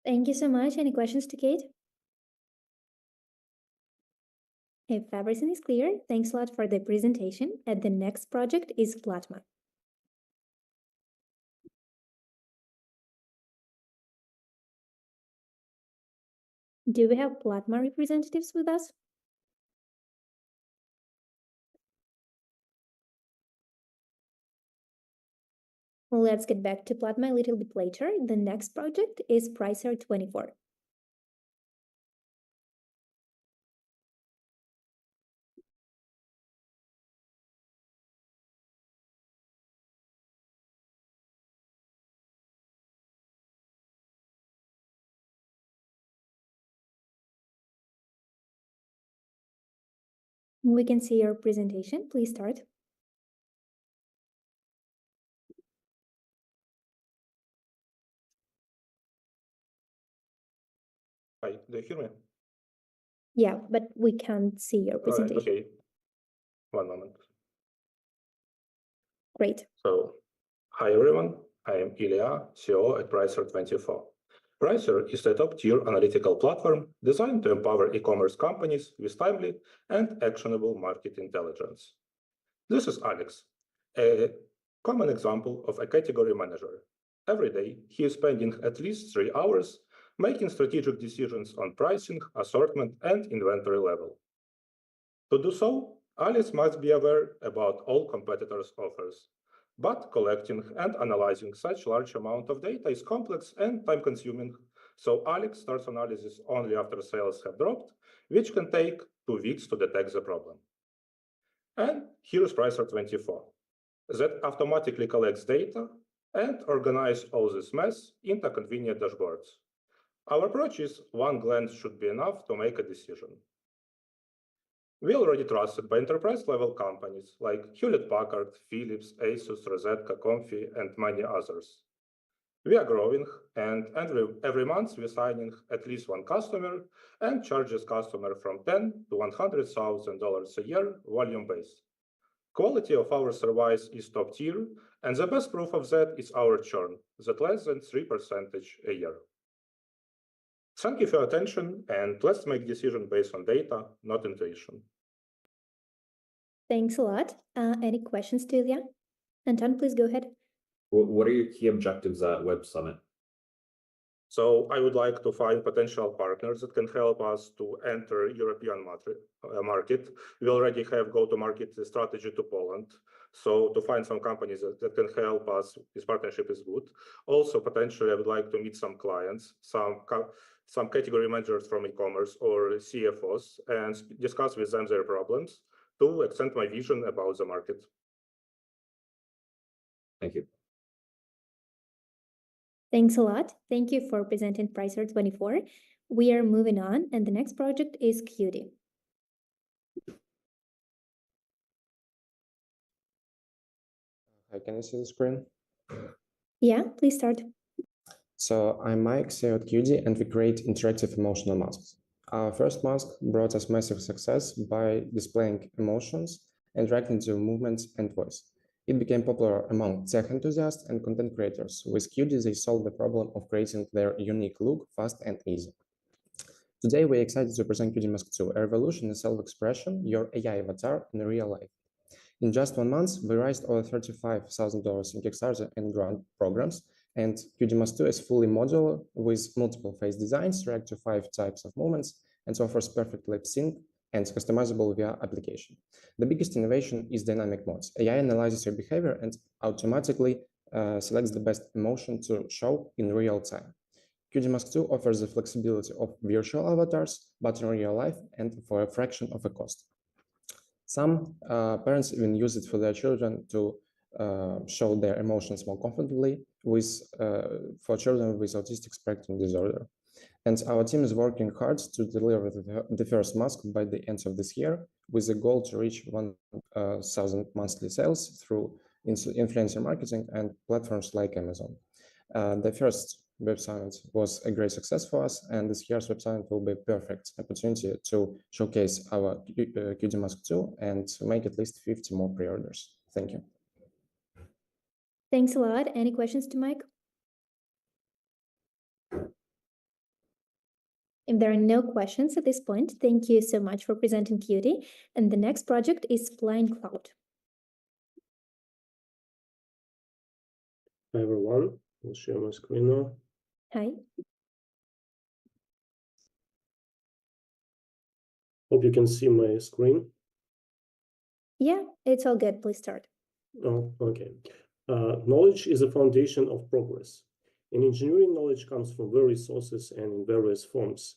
Thank you so much. Any questions to Kate? If everything is clear, thanks a lot for the presentation. And the next project is Platma. Do we have Platma representatives with us? Let's get back to Platma a little bit later. The next project is Pricer24. We can see your presentation. Please start. Hi, do you hear me? Yeah, but we can't see your presentation. Okay, one moment. Great. So, hi everyone, I am Ilya, CEO at Pricer24. Pricer is a top-tier analytical platform designed to empower e-commerce companies with timely and actionable market intelligence. This is Alex, a common example of a category manager. Every day, he is spending at least 3 hours making strategic decisions on pricing, assortment, and inventory level. To do so, Alex must be aware about all competitors' offers. But collecting and analyzing such large amount of data is complex and time-consuming, so Alex starts analysis only after sales have dropped, which can take 2 weeks to detect the problem. And here is Pricer24, that automatically collects data and organizes all this mess into convenient dashboards. Our approach is one glance should be enough to make a decision. We are already trusted by enterprise-level companies like Hewlett-Packard, Philips, Asus, Rosetta, Comfy, and many others. We are growing, and every month we're signing at least one customer and charge this customer from $10,000 to $100,000 a year, volume-based. Quality of our service is top tier, and the best proof of that is our churn, that less than 3% a year. Thank you for your attention, and let's make decisions based on data, not intuition. Thanks a lot. Any questions to Ilya? Anton, please go ahead. What are your key objectives at Web Summit? So I would like to find potential partners that can help us to enter European market. We already have go-to-market strategy to Poland. So to find some companies that can help us, this partnership is good. Also, potentially, I would like to meet some clients, some category managers from e-commerce or CFOs, and discuss with them their problems to extend my vision about the market. Thank you. Thanks a lot. Thank you for presenting Pricer 24. We are moving on, and the next project is Qt. Hi, can you see the screen? Yeah, please start. So I'm Mike, CEO at Qt, and we create interactive emotional masks. Our first mask brought us massive success by displaying emotions and reacting to movements and voice. It became popular among tech enthusiasts and content creators. With Qt, they solved the problem of creating their unique look fast and easy. Today, we're excited to present Qt Mask 2, a revolution in self-expression, your AI avatar in real life. In just 1 month, we raised over $35,000 in Kickstarter and grant programs, and Qt Mask 2 is fully modular with multiple face designs, react to 5 types of movements, and offers perfect lip sync and customizable via application. The biggest innovation is dynamic modes. AI analyzes your behavior and automatically selects the best emotion to show in real time. Qt Mask 2 offers the flexibility of virtual avatars, but in real life and for a fraction of the cost. Some parents even use it for their children to show their emotions more confidently for children with autistic spectrum disorder. And our team is working hard to deliver the first mask by the end of this year, with the goal to reach 1,000 monthly sales through influencer marketing and platforms like Amazon. The first Web Summit was a great success for us, and this year's Web Summit will be a perfect opportunity to showcase our Qt Mask 2 and make at least 50 more pre-orders. Thank you. Thanks a lot. Any questions to Mike? If there are no questions at this point, thank you so much for presenting Qt. And the next project is Flying Cloud. Hi, everyone. I'll share my screen now. Hi. Hope you can see my screen. Yeah, it's all good. Please start. Oh, okay. Knowledge is a foundation of progress. In engineering, knowledge comes from various sources and in various forms.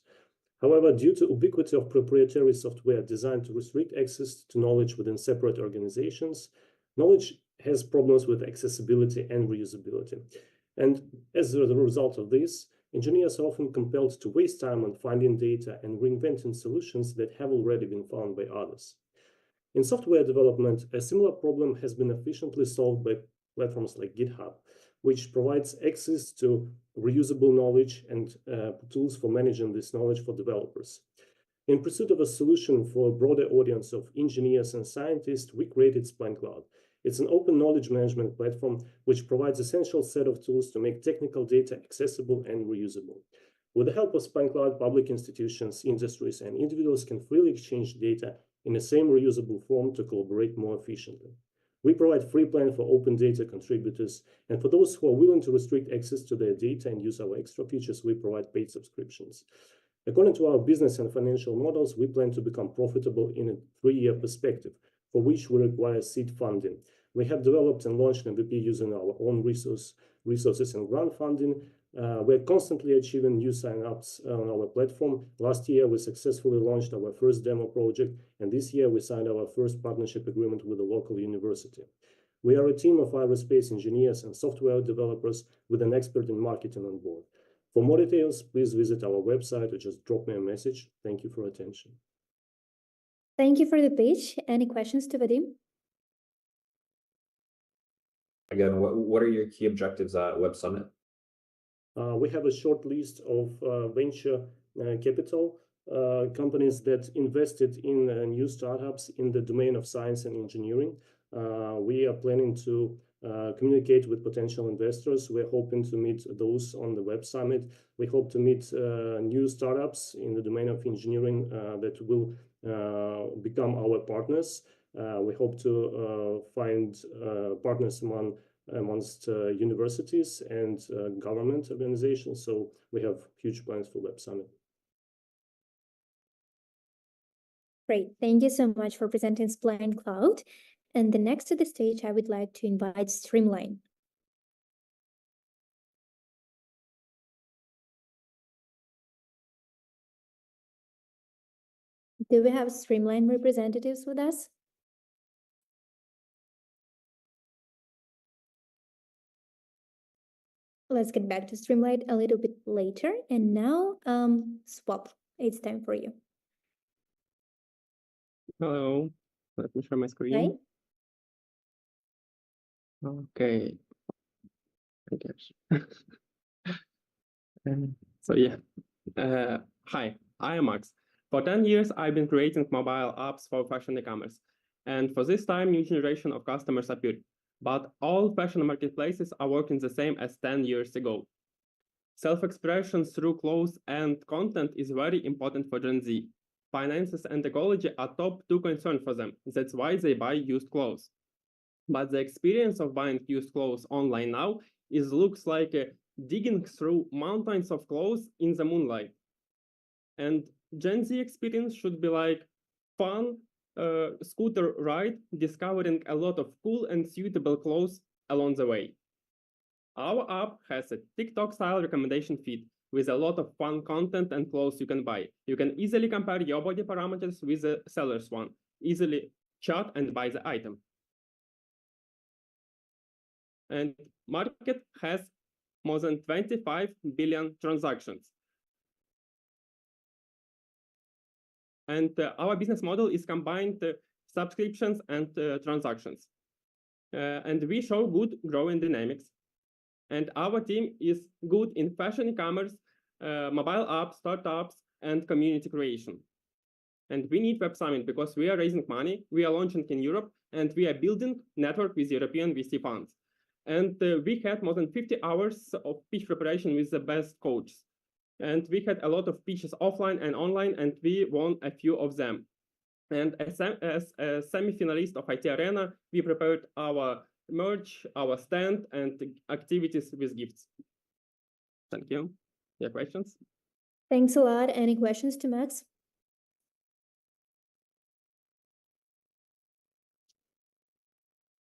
However, due to ubiquity of proprietary software designed to restrict access to knowledge within separate organizations, knowledge has problems with accessibility and reusability. And as a result of this, engineers are often compelled to waste time on finding data and reinventing solutions that have already been found by others. In software development, a similar problem has been efficiently solved by platforms like GitHub, which provides access to reusable knowledge and tools for managing this knowledge for developers. In pursuit of a solution for a broader audience of engineers and scientists, we created Flying Cloud. It's an open knowledge management platform which provides an essential set of tools to make technical data accessible and reusable. With the help of Flying Cloud, public institutions, industries, and individuals can freely exchange data in the same reusable form to collaborate more efficiently. We provide free plan for open data contributors, and for those who are willing to restrict access to their data and use our extra features, we provide paid subscriptions. According to our business and financial models, we plan to become profitable in a 3-year perspective, for which we require seed funding. We have developed and launched an MVP using our own resources and grant funding. We're constantly achieving new sign-ups on our platform. Last year, we successfully launched our first demo project, and this year we signed our first partnership agreement with a local university. We are a team of aerospace engineers and software developers with an expert in marketing on board. For more details, please visit our website or just drop me a message. Thank you for your attention. Thank you for the pitch. Any questions to Vadim? Again, what are your key objectives at Web Summit? We have a short list of venture capital companies that invested in new startups in the domain of science and engineering. We are planning to communicate with potential investors. We're hoping to meet those on the Web Summit. We hope to meet new startups in the domain of engineering that will become our partners. We hope to find partners amongst universities and government organizations. So we have huge plans for Web Summit. Great. Thank you so much for presenting Spline Cloud. And the next to the stage, I would like to invite Streamline. Do we have Streamline representatives with us? Let's get back to Streamline a little bit later. And now, Swap, it's time for you. Hello, let me share my screen. Hi. Okay, I guess. So yeah, hi, I am Max. For 10 years, I've been creating mobile apps for fashion e-commerce. And for this time, new generation of customers appeared. But all fashion marketplaces are working the same as 10 years ago. Self-expression through clothes and content is very important for Gen Z. Finances and ecology are top 2 concerns for them. That's why they buy used clothes. But the experience of buying used clothes online now looks like digging through mountains of clothes in the moonlight. And Gen Z experience should be like fun scooter ride, discovering a lot of cool and suitable clothes along the way. Our app has a TikTok-style recommendation feed with a lot of fun content and clothes you can buy. You can easily compare your body parameters with the seller's one, easily chat and buy the item. And market has more than 25 billion transactions. And our business model is combined subscriptions and transactions. And we show good growing dynamics. And our team is good in fashion e-commerce, mobile apps, startups, and community creation. And we need Web Summit because we are raising money, we are launching in Europe, and we are building network with European VC funds. And we had more than 50 hours of pitch preparation with the best coaches. And we had a lot of pitches offline and online, and we won a few of them. And as a semi-finalist of IT Arena, we prepared our merch, our stand, and activities with gifts. Thank you. Your questions? Thanks a lot. Any questions to Max?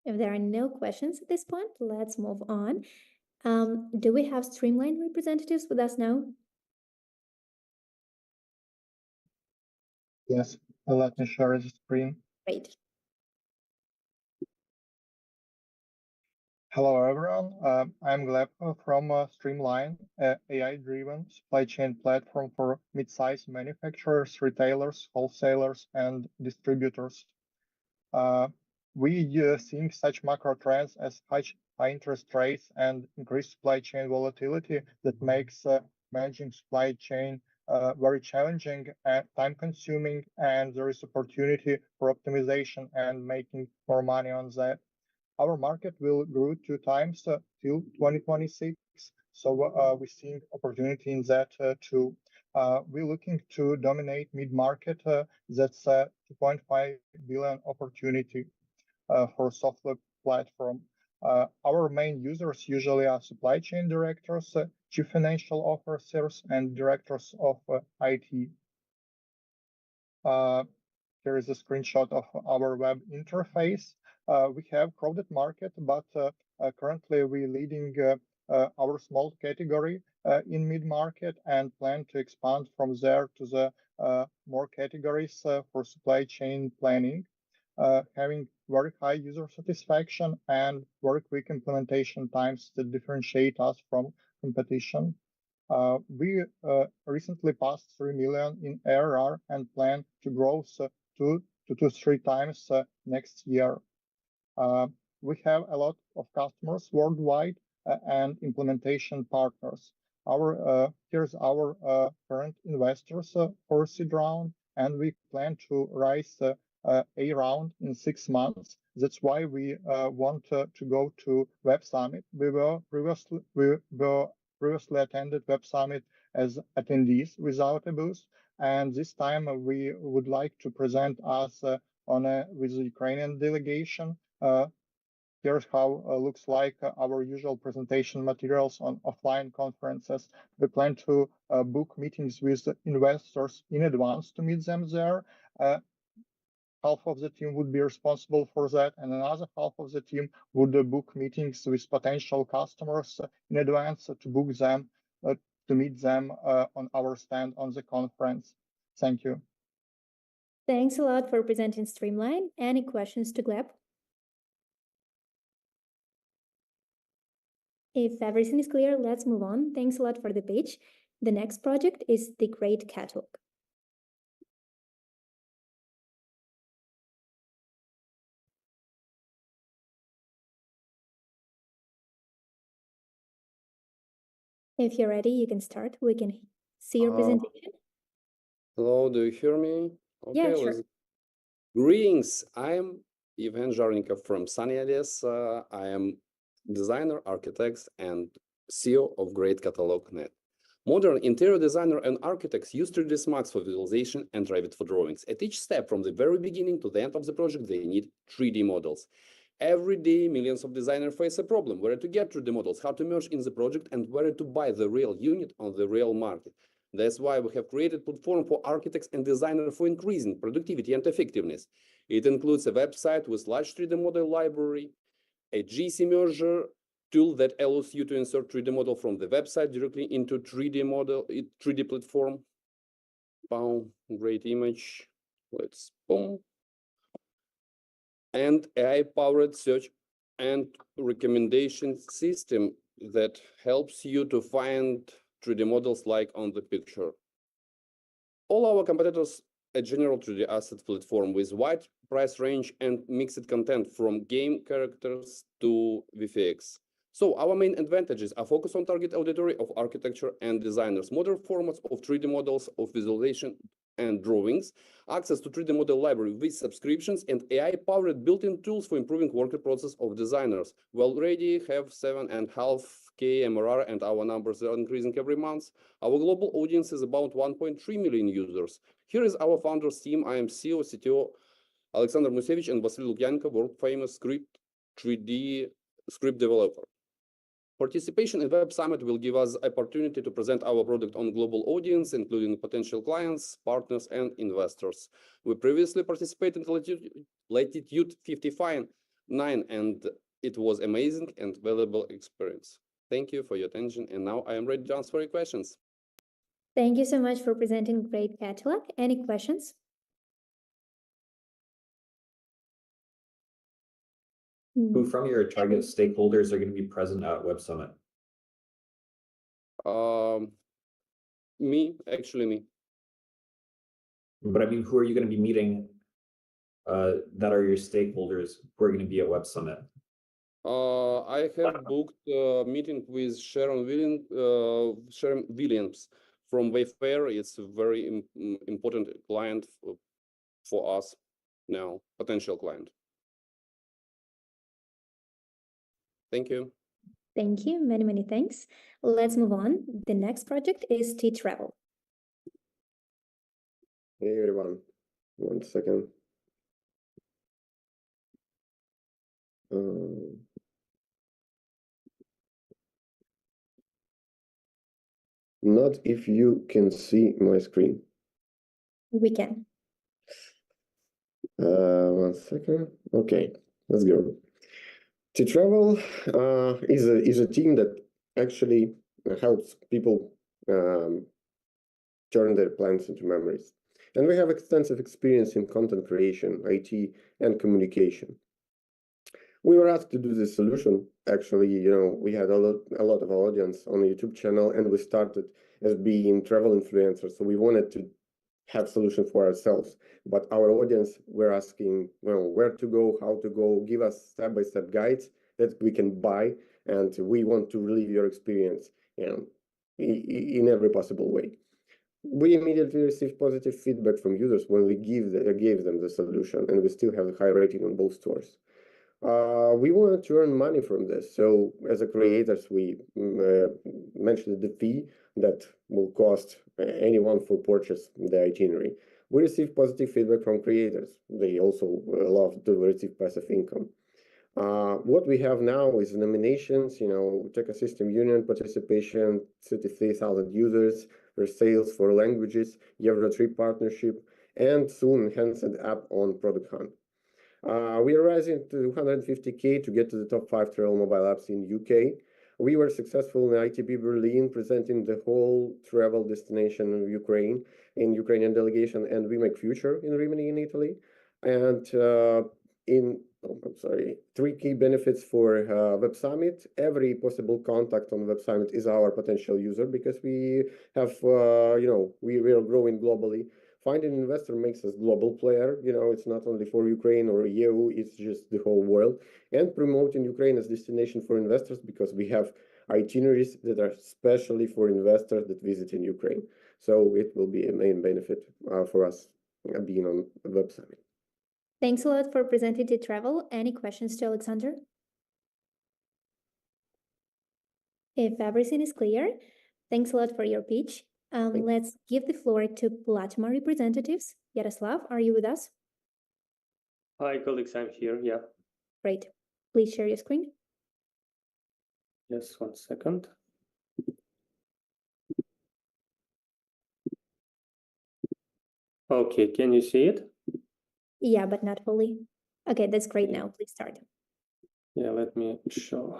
If there are no questions at this point, let's move on. Do we have Streamline representatives with us now? Yes, let me share the screen. Great. Hello, everyone. I'm Gleb from Streamline, an AI-driven supply chain platform for mid-sized manufacturers, retailers, wholesalers, and distributors. We seeing such macro trends as high interest rates and increased supply chain volatility that makes managing supply chain very challenging and time-consuming, and there is opportunity for optimization and making more money on that. Our market will grow 2 times till 2026, so we're seeing opportunity in that too. We're looking to dominate mid-market. That's a 2.5 billion opportunity for software platform. Our main users usually are supply chain directors, chief financial officers, and directors of IT. Here is a screenshot of our web interface. We have crowded market, but currently we're leading our small category in mid-market and plan to expand from there to the more categories for supply chain planning, having very high user satisfaction and very quick implementation times that differentiate us from competition. We recently passed 3 million in ARR and plan to grow 2 to 3 times next year. We have a lot of customers worldwide and implementation partners. Here's our current investors for seed round, and we plan to raise a round in 6 months. That's why we want to go to Web Summit. We were previously attended Web Summit as attendees without a booth, and this time we would like to present us with the Ukrainian delegation. Here's how looks like our usual presentation materials on offline conferences. We plan to book meetings with investors in advance to meet them there. Half of the team would be responsible for that, and another half of the team would book meetings with potential customers in advance to book them, to meet them on our stand on the conference. Thank you. Thanks a lot for presenting Streamline. Any questions to Gleb? If everything is clear, let's move on. Thanks a lot for the pitch. The next project is the Great Catalog. If you're ready, you can start. We can see your presentation. Hello, do you hear me? Okay, Yeah, sure. Greetings, I am Evgen Zharnikov from sunny Odessa. I am designer, architect, and CEO of Great Catalog.net. Modern interior designer and architects use 3ds Max for visualization and Revit for drawings. At each step, from the very beginning to the end of the project, they need 3D models. Every day, millions of designers face a problem: where to get 3D models, how to merge in the project, and where to buy the real unit on the real market. That's why we have created a platform for architects and designers for increasing productivity and effectiveness. It includes a website with large 3D model library, a GC merger tool that allows you to insert 3D model from the website directly into 3D platform. Boom, great image. Let's boom. And AI-powered search and recommendation system that helps you to find 3D models like on the picture. All our competitors a general 3D asset platform with wide price range and mixed content from game characters to VFX. So our main advantages are focus on target auditory of architecture and designers, modern formats of 3D models of visualization and drawings, access to 3D model library with subscriptions, and AI-powered built-in tools for improving work process of designers. We already have 7.5K MRR, and our numbers are increasing every month. Our global audience is about 1.3 million users. Here is our founders team. I am CEO, CTO Alexander Musevich and Vasily Lukyanenko, world-famous 3D script developer. Participation in Web Summit will give us opportunity to present our product on global audience, including potential clients, partners, and investors. We previously participated in Latitude 59, and it was amazing and valuable experience. Thank you for your attention, and now I am ready to answer your questions. Thank you so much for presenting Great Catalog. Any questions? Who from your target stakeholders are going to be present at Web Summit? Actually me. But I mean, who are you going to be meeting that are your stakeholders who are going to be at Web Summit? I have booked a meeting with Sharon Williams from Wayfair. It's a very important client for us now, potential client. Thank you. Thank you. Many, many thanks. Let's move on. The next project is T-Travel. Hey, everyone. 1 second. Not if you can see my screen. We can. 1 second. Okay, let's go. T-Travel is a team that actually helps people turn their plans into memories. And we have extensive experience in content creation, IT, and communication. We were asked to do this solution. Actually, you know, we had a lot of audience on the YouTube channel, and we started as being travel influencers. So we wanted to have solution for ourselves, but our audience were asking, well, where to go, how to go, give us step-by-step guides that we can buy, and we want to relive your experience, you know, in every possible way. We immediately received positive feedback from users when we gave them the solution, and we still have a high rating on both stores. We wanted to earn money from this, so as a creators, we mentioned the fee that will cost anyone for purchase the itinerary. We received positive feedback from creators. They also love to receive passive income. What we have now is nominations, you know, Ecosystem Union participation, 33,000 users, there's sales for languages, Eurotrip partnership, and soon enhanced app on Product Hunt. We are rising to 250K to get to the top 5 travel mobile apps in UK. We were successful in ITB Berlin, presenting the whole travel destination of Ukraine in Ukrainian delegation, and We Make Future in Rimini in Italy. And three key benefits for Web Summit. Every possible contact on Web Summit is our potential user because we have, you know, we are growing globally. Finding an investor makes us global player. You know, it's not only for Ukraine or EU, it's just the whole world. And promoting Ukraine as destination for investors because we have itineraries that are specially for investors that visit in Ukraine. So it will be a main benefit for us being on Web Summit. Thanks a lot for presenting the travel. Any questions to Alexander? If everything is clear, thanks a lot for your pitch. Let's give the floor to Platma representatives. Yaroslav, are you with us? Hi, colleagues, I'm here, yeah. Great. Please share your screen. Yes, 1 second. Okay, can you see it? Yeah, but not fully. Okay, that's great now. Please start. Yeah, let me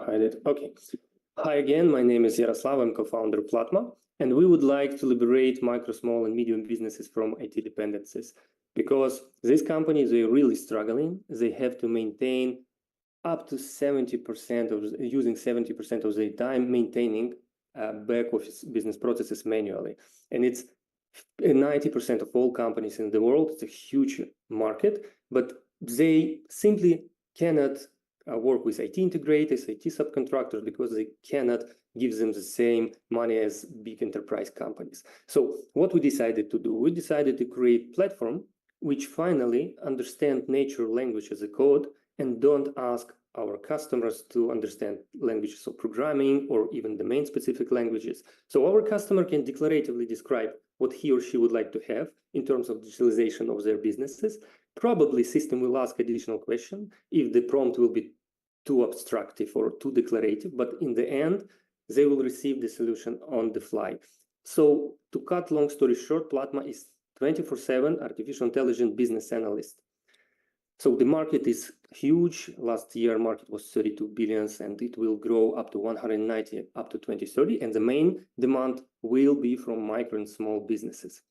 hide it. Okay. Hi again, my name is Yaroslav, I'm co-founder of Platma, and we would like to liberate micro, small, and medium businesses from IT dependencies because these companies are really struggling. They have to maintain up to 70% of using 70% of their time maintaining back office business processes manually, and it's 90% of all companies in the world. It's a huge market, but they simply cannot work with IT integrators, IT subcontractors, because they cannot give them the same money as big enterprise companies. So what we decided to do, we decided to create a platform which finally understand natural language as a code and don't ask our customers to understand languages of programming or even domain-specific languages. So our customer can declaratively describe what he or she would like to have in terms of digitalization of their businesses. Probably system will ask additional question if the prompt will be too abstractive or too declarative, but in the end, they will receive the solution on the fly. So to cut long story short, Platma is 24/7 artificial intelligence business analyst. So the market is huge. Last year, market was 32 billion, and it will grow up to 190 up to 2030. And the main demand will be from micro and small businesses.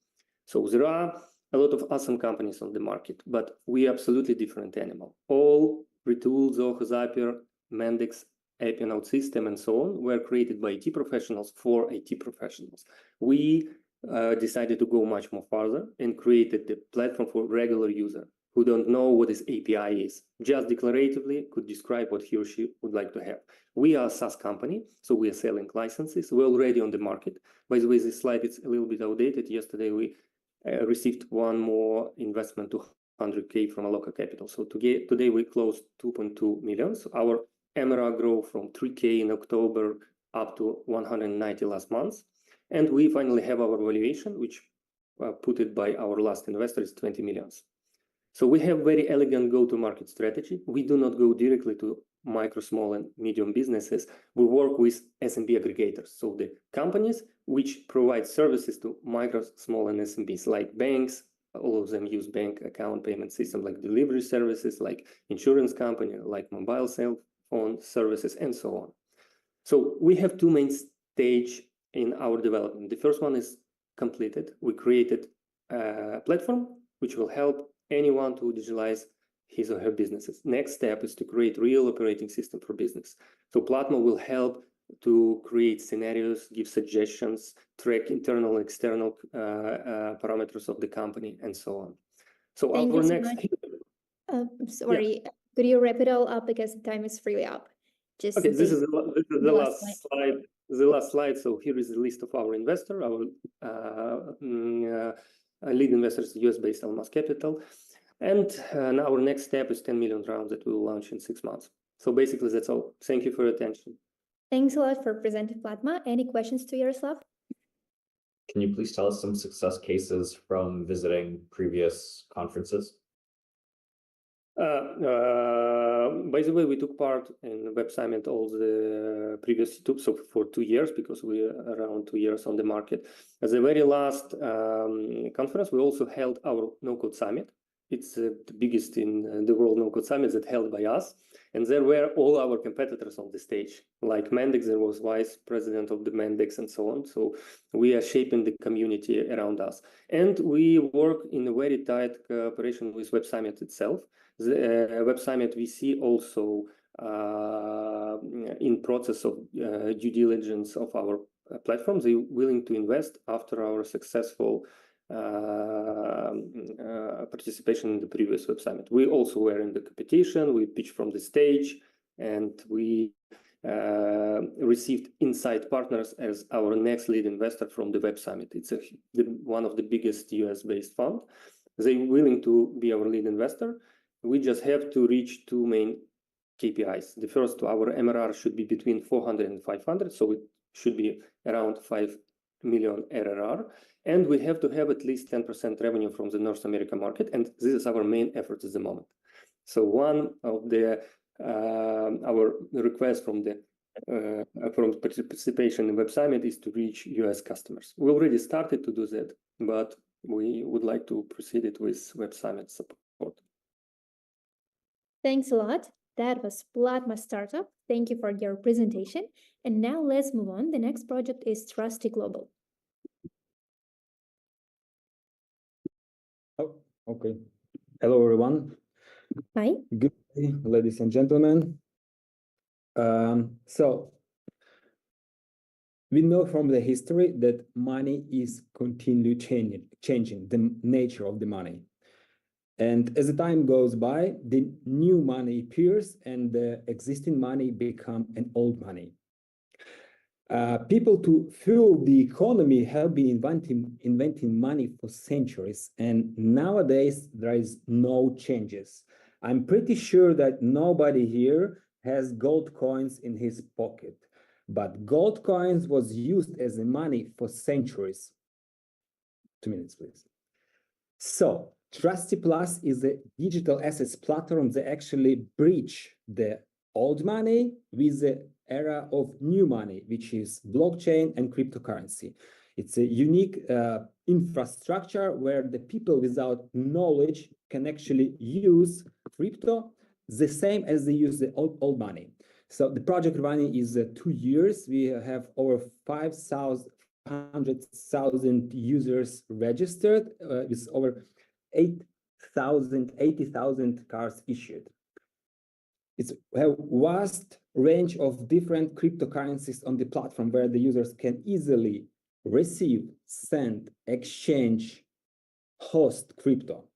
So there are a lot of awesome companies on the market, but we are absolutely different animal. All Retool, Zoho, Zapier, Mendix, Appian OutSystem, and so on were created by IT professionals for IT professionals. We decided to go much more farther and created the platform for regular user who don't know what this API is, just declaratively could describe what he or she would like to have. We are a SaaS company, so we are selling licenses. We're already on the market. By the way, this slide is a little bit outdated. Yesterday, we received one more investment, 200K from a local capital. So today we closed 2.2 million. So our MRR grew from 3K in October up to 190 last month. And we finally have our valuation, which put it by our last investor is 20 million. So we have very elegant go-to-market strategy. We do not go directly to micro, small, and medium businesses. We work with SMB aggregators. So the companies which provide services to micro, small, and SMBs, like banks. All of them use bank account payment system, like delivery services, like insurance company, like mobile cell phone services, and so on. So we have two main stages in our development. The first one is completed. We created a platform which will help anyone to digitalize his or her businesses. Next step is to create real operating system for business. So Platma will help to create scenarios, give suggestions, track internal and external parameters of the company, and so on. So Thank our you so next. much. Sorry, could you wrap it all up because the time is really up? Just Okay, this is the last slide. slide. The last slide. So here is the list of our investor. Our lead investor is US-based Almof Capital, and now our next step is 10 million rounds that we will launch in 6 months. So basically, that's all. Thank you for your attention. Thanks a lot for presenting Platma. Any questions to Yaroslav? Can you please tell us some success cases from visiting previous conferences? By the way, we took part in Web Summit all the previous two, so for 2 years, because we are around 2 years on the market. As the very last conference, we also held our no-code summit. It's the biggest in the world no-code summit that held by us. And there were all our competitors on the stage. Like Mendex, there was vice president of the Mendex and so on. So we are shaping the community around us. And we work in a very tight cooperation with Web Summit itself. The Web Summit VC also in process of due diligence of our platforms. They're willing to invest after our successful participation in the previous Web Summit. We also were in the competition. We pitched from the stage, and we received Insight Partners as our next lead investor from the Web Summit. It's one of the biggest US-based fund. They're willing to be our lead investor. We just have to reach 2 main KPIs. The first, our MRR should be between 400 and 500, so it should be around 5 million ARR. And we have to have at least 10% revenue from the North American market, and this is our main effort at the moment. So one of the our request from participation in Web Summit is to reach US customers. We already started to do that, but we would like to proceed it with Web Summit support. Thanks a lot. That was Platma Startup. Thank you for your presentation. And now let's move on. The next project is Trusty Global. Oh, okay. Hello, everyone. Hi. Good day, ladies and gentlemen. So we know from the history that money is continually changing the nature of the money. And as the time goes by, the new money appears and the existing money become an old money. People to fuel the economy have been inventing money for centuries, and nowadays there is no changes. I'm pretty sure that nobody here has gold coins in his pocket, but gold coins was used as a money for centuries. 2 minutes, please. So Trusty Plus is a digital assets platform that actually bridge the old money with the era of new money, which is blockchain and cryptocurrency. It's a unique infrastructure where the people without knowledge can actually use crypto the same as they use the old money. So the project running is 2 years. We have over 500,000 users registered with over 80,000 cards issued. It's a vast range of different cryptocurrencies on the platform where the users can easily receive, send, exchange, host crypto.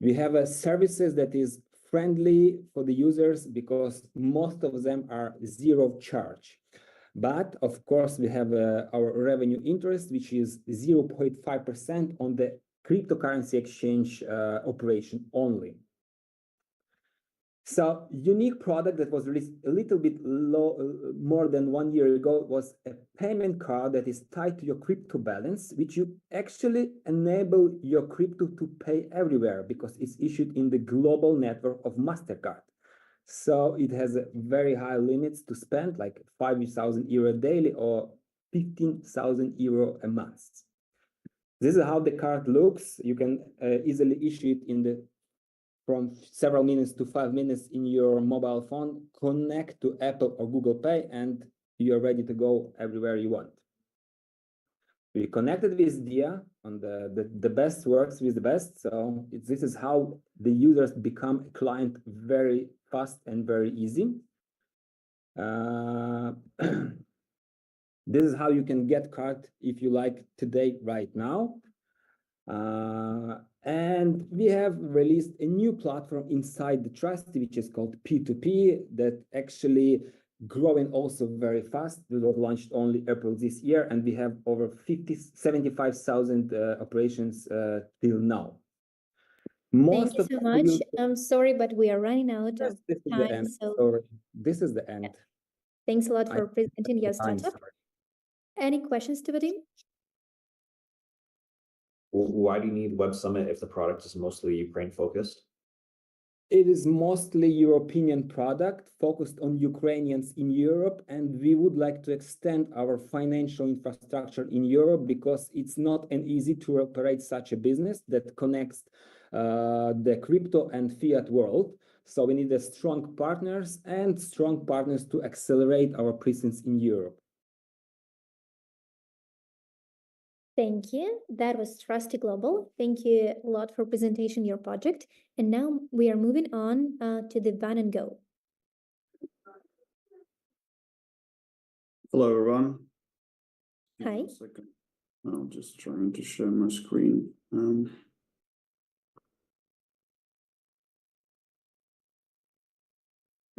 We have services that is friendly for the users because most of them are zero charge. But of course, we have our revenue interest, which is 0.5% on the cryptocurrency exchange operation only. So unique product that was released a little bit more than 1 year ago was a payment card that is tied to your crypto balance, which you actually enable your crypto to pay everywhere because it's issued in the global network of MasterCard. So it has very high limits to spend, like 5,000 euro daily or 15,000 euro a month. This is how the card looks. You can easily issue it from several minutes to 5 minutes in your mobile phone, connect to Apple or Google Pay, and you're ready to go everywhere you want. We connected with Dia on the best works with the best. So this is how the users become a client very fast and very easy. This is how you can get card if you like today, right now. And we have released a new platform inside the Trust, which is called P2P, that actually growing also very fast. We was launched only April this year, and we have over 75,000 operations till now. Thank you so much. I'm sorry, but we are running out of time. So this is the end. Thanks a lot for presenting your startup. Any questions to Vadim? Why do you need Web Summit if the product is mostly Ukraine focused? It is mostly European product focused on Ukrainians in Europe, and we would like to extend our financial infrastructure in Europe because it's not an easy to operate such a business that connects the crypto and fiat world. So we need strong partners to accelerate our presence in Europe. Thank you. That was Trusty Global. Thank you a lot for presentation your project. And now we are moving on to the Van and Go. Hello, everyone. Hi. One second. I'm just trying to share my screen.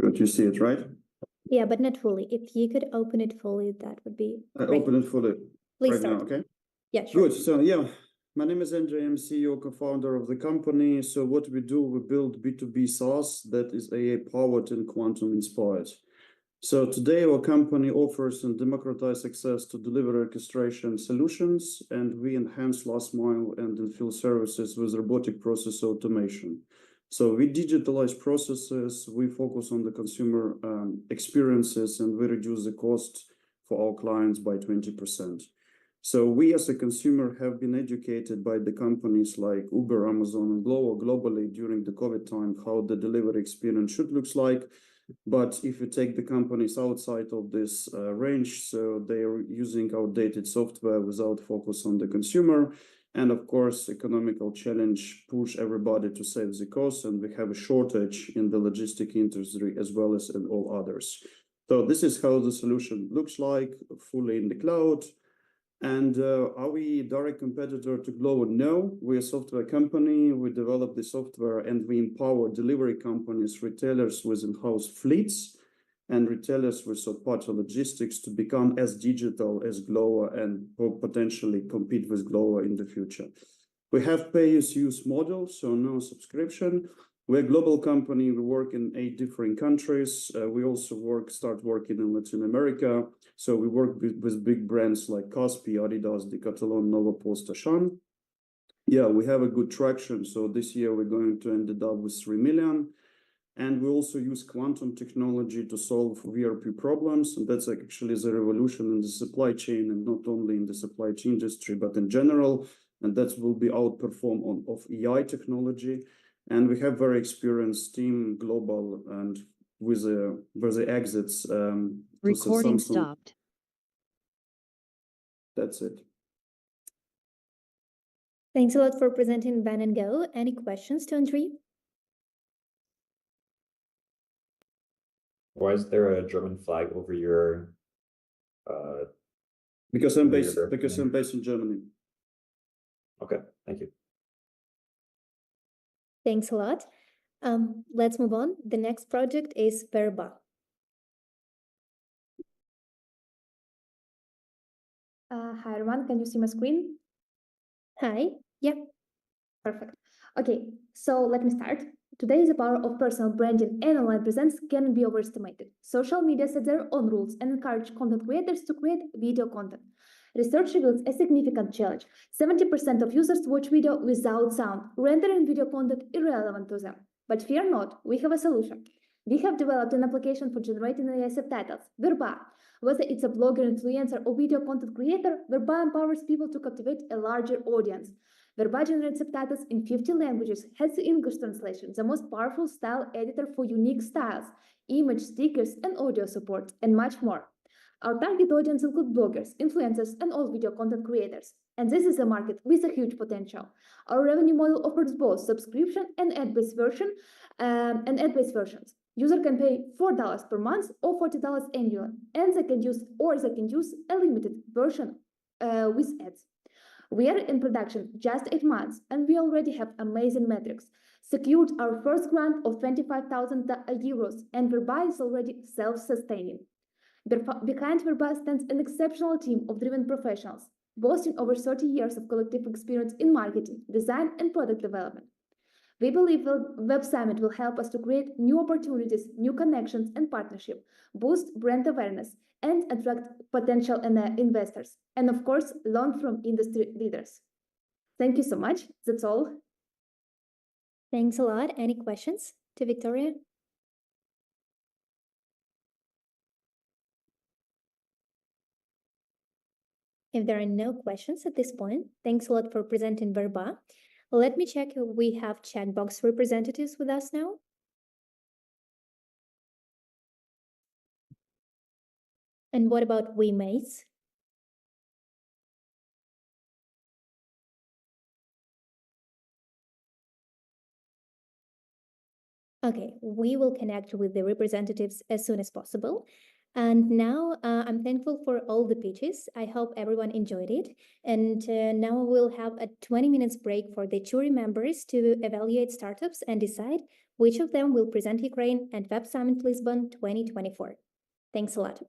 Good, you see it, right? Yeah, but not fully. If you could open it fully, that would be great. Open it fully. Please right start. now, okay? Yeah, sure. Good. So yeah, my name is Andrei. I'm CEO, co-founder of the company. So what we do, we build B2B SaaS that is AI powered and quantum inspired. So today our company offers and democratize access to deliver orchestration solutions, and we enhance last mile and infill services with robotic process automation. So we digitalize processes, we focus on the consumer experiences, and we reduce the cost for our clients by 20%. So we as a consumer have been educated by the companies like Uber, Amazon, and globally during the COVID time, how the delivery experience should look like. But if you take the companies outside of this range, so they are using outdated software without focus on the consumer. And of course, economical challenge push everybody to save the cost. And we have a shortage in the logistic industry as well as in all others. So this is how the solution looks like, fully in the cloud. And are we a direct competitor to Glovo? No, we're a software company. We develop the software and we empower delivery companies, retailers with in-house fleets, and retailers with third-party logistics to become as digital as Glovo and potentially compete with Glovo in the future. We have pay-as-use model, so no subscription. We're a global company. We work in 8 different countries. We also start working in Latin America. So we work with big brands like Kaspi, Adidas, Decathlon, Nova Post, Auchan. Yeah, we have a good traction. So this year we're going to end it up with 3 million. And we also use quantum technology to solve VRP problems. And that's actually the revolution in the supply chain, and not only in the supply chain industry, but in general. And that will be outperformed of AI technology. And we have very experienced team global and with the exits. Recording stopped. That's it. Thanks a lot for presenting Van and Go. Any questions to Andrei? Why is there a German flag over your? Because I'm based in Germany. Okay, thank you. Thanks a lot. Let's move on. The next project is Verba. Hi, everyone. Can you see my screen? Hi. Yeah. Perfect. Okay, so let me start. Today, the power of personal branding and online presence cannot be overestimated. Social media set their own rules and encourage content creators to create video content. Research reveals a significant challenge. 70% of users watch video without sound, rendering video content irrelevant to them. But fear not, we have a solution. We have developed an application for generating AI subtitles, Verba. Whether it's a blogger, influencer, or video content creator, Verba empowers people to captivate a larger audience. Verba generates subtitles in 50 languages, has the English translation, the most powerful style editor for unique styles, image, stickers, and audio support, and much more. Our target audience includes bloggers, influencers, and all video content creators. And this is a market with a huge potential. Our revenue model offers both subscription and ad-based versions. User can pay $4 per month or $40 annually, and they can use a limited version with ads. We are in production just 8 months, and we already have amazing metrics. Secured our first grant of 25,000 euros, and Verba is already self-sustaining. Behind Verba stands an exceptional team of driven professionals, boasting over 30 years of collective experience in marketing, design, and product development. We believe Web Summit will help us to create new opportunities, new connections, and partnership, boost brand awareness, and attract potential investors, and of course, learn from industry leaders. Thank you so much. That's all. Thanks a lot. Any questions to Victoria? If there are no questions at this point, thanks a lot for presenting Verba. Let me check if we have chat box representatives with us now. And what about WeMates? Okay, we will connect with the representatives as soon as possible. And now I'm thankful for all the pitches. I hope everyone enjoyed it. And now we'll have a 20 minutes break for the jury members to evaluate startups and decide which of them will present Ukraine at Web Summit Lisbon 2024. Thanks a lot.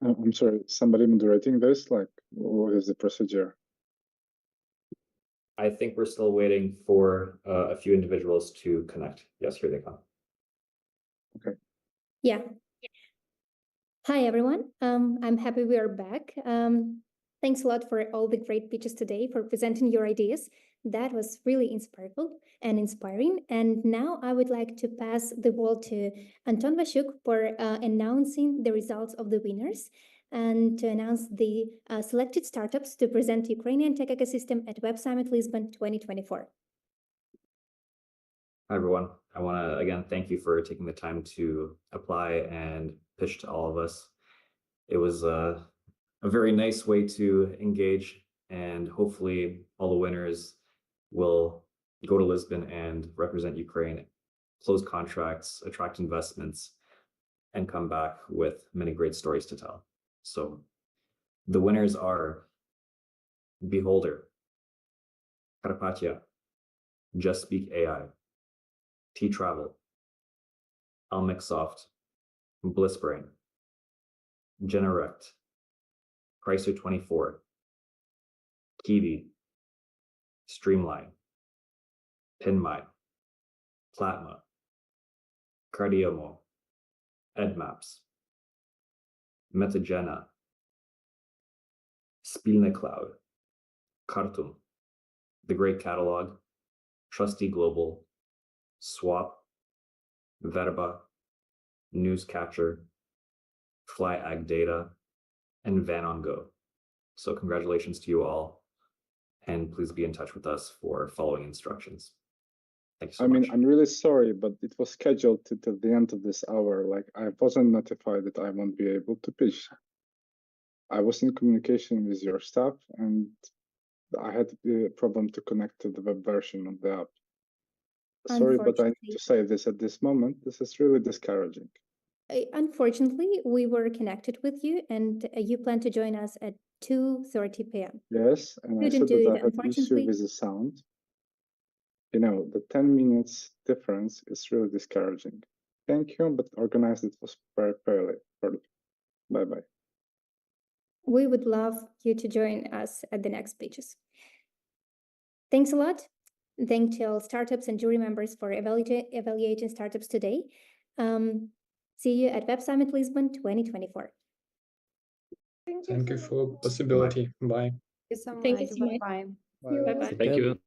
I'm sorry, somebody moderating this? Like, what is the procedure? I think we're still waiting for a few individuals to connect. Yes, here they come. Okay. Yeah. Hi, everyone. I'm happy we are back. Thanks a lot for all the great pitches today, for presenting your ideas. That was really inspiring. And now I would like to pass the ball to Anton Vashuk for announcing the results of the winners and to announce the selected startups to present Ukrainian tech ecosystem at Web Summit Lisbon 2024. Hi, everyone. I want to, again, thank you for taking the time to apply and pitch to all of us. It was a very nice way to engage, and hopefully all the winners will go to Lisbon and represent Ukraine, close contracts, attract investments, and come back with many great stories to tell. So the winners are Beholder, Carpathia, Justspeak AI, T-Travel, Almof, Blissbrain, Generect, Chrysler24, Kiwi, Streamline, PinMy, Platma, Carda, EdMaps, Metagena, Spilne Cloud, Kartum, The Great Catalog, Trusty Global, Swap, Verba, Newscatcher, FlyAg Data, and Van on Go. So congratulations to you all, and please be in touch with us for following instructions. Thank you so much. I'm really sorry, but it was scheduled to the end of this hour. Like, I wasn't notified that I won't be able to pitch. I was in communication with your staff, and I had a problem to connect to the web version of the app. Sorry, but I need to say this at this moment. This is really discouraging. Unfortunately, we were connected with you, and you plan to join us at 2:30 p.m. Yes, and I said that I had issue with the sound. You know, the 10 minutes difference is really discouraging. Thank you, but organized it was very fairly. Bye-bye. We would love you to join us at the next pitches. Thanks a lot. Thanks to all startups and jury members for evaluating startups today. See you at Web Summit Lisbon 2024. Thank you for the possibility. Bye. Thank you so much. Bye. Bye. Bye. Thank you.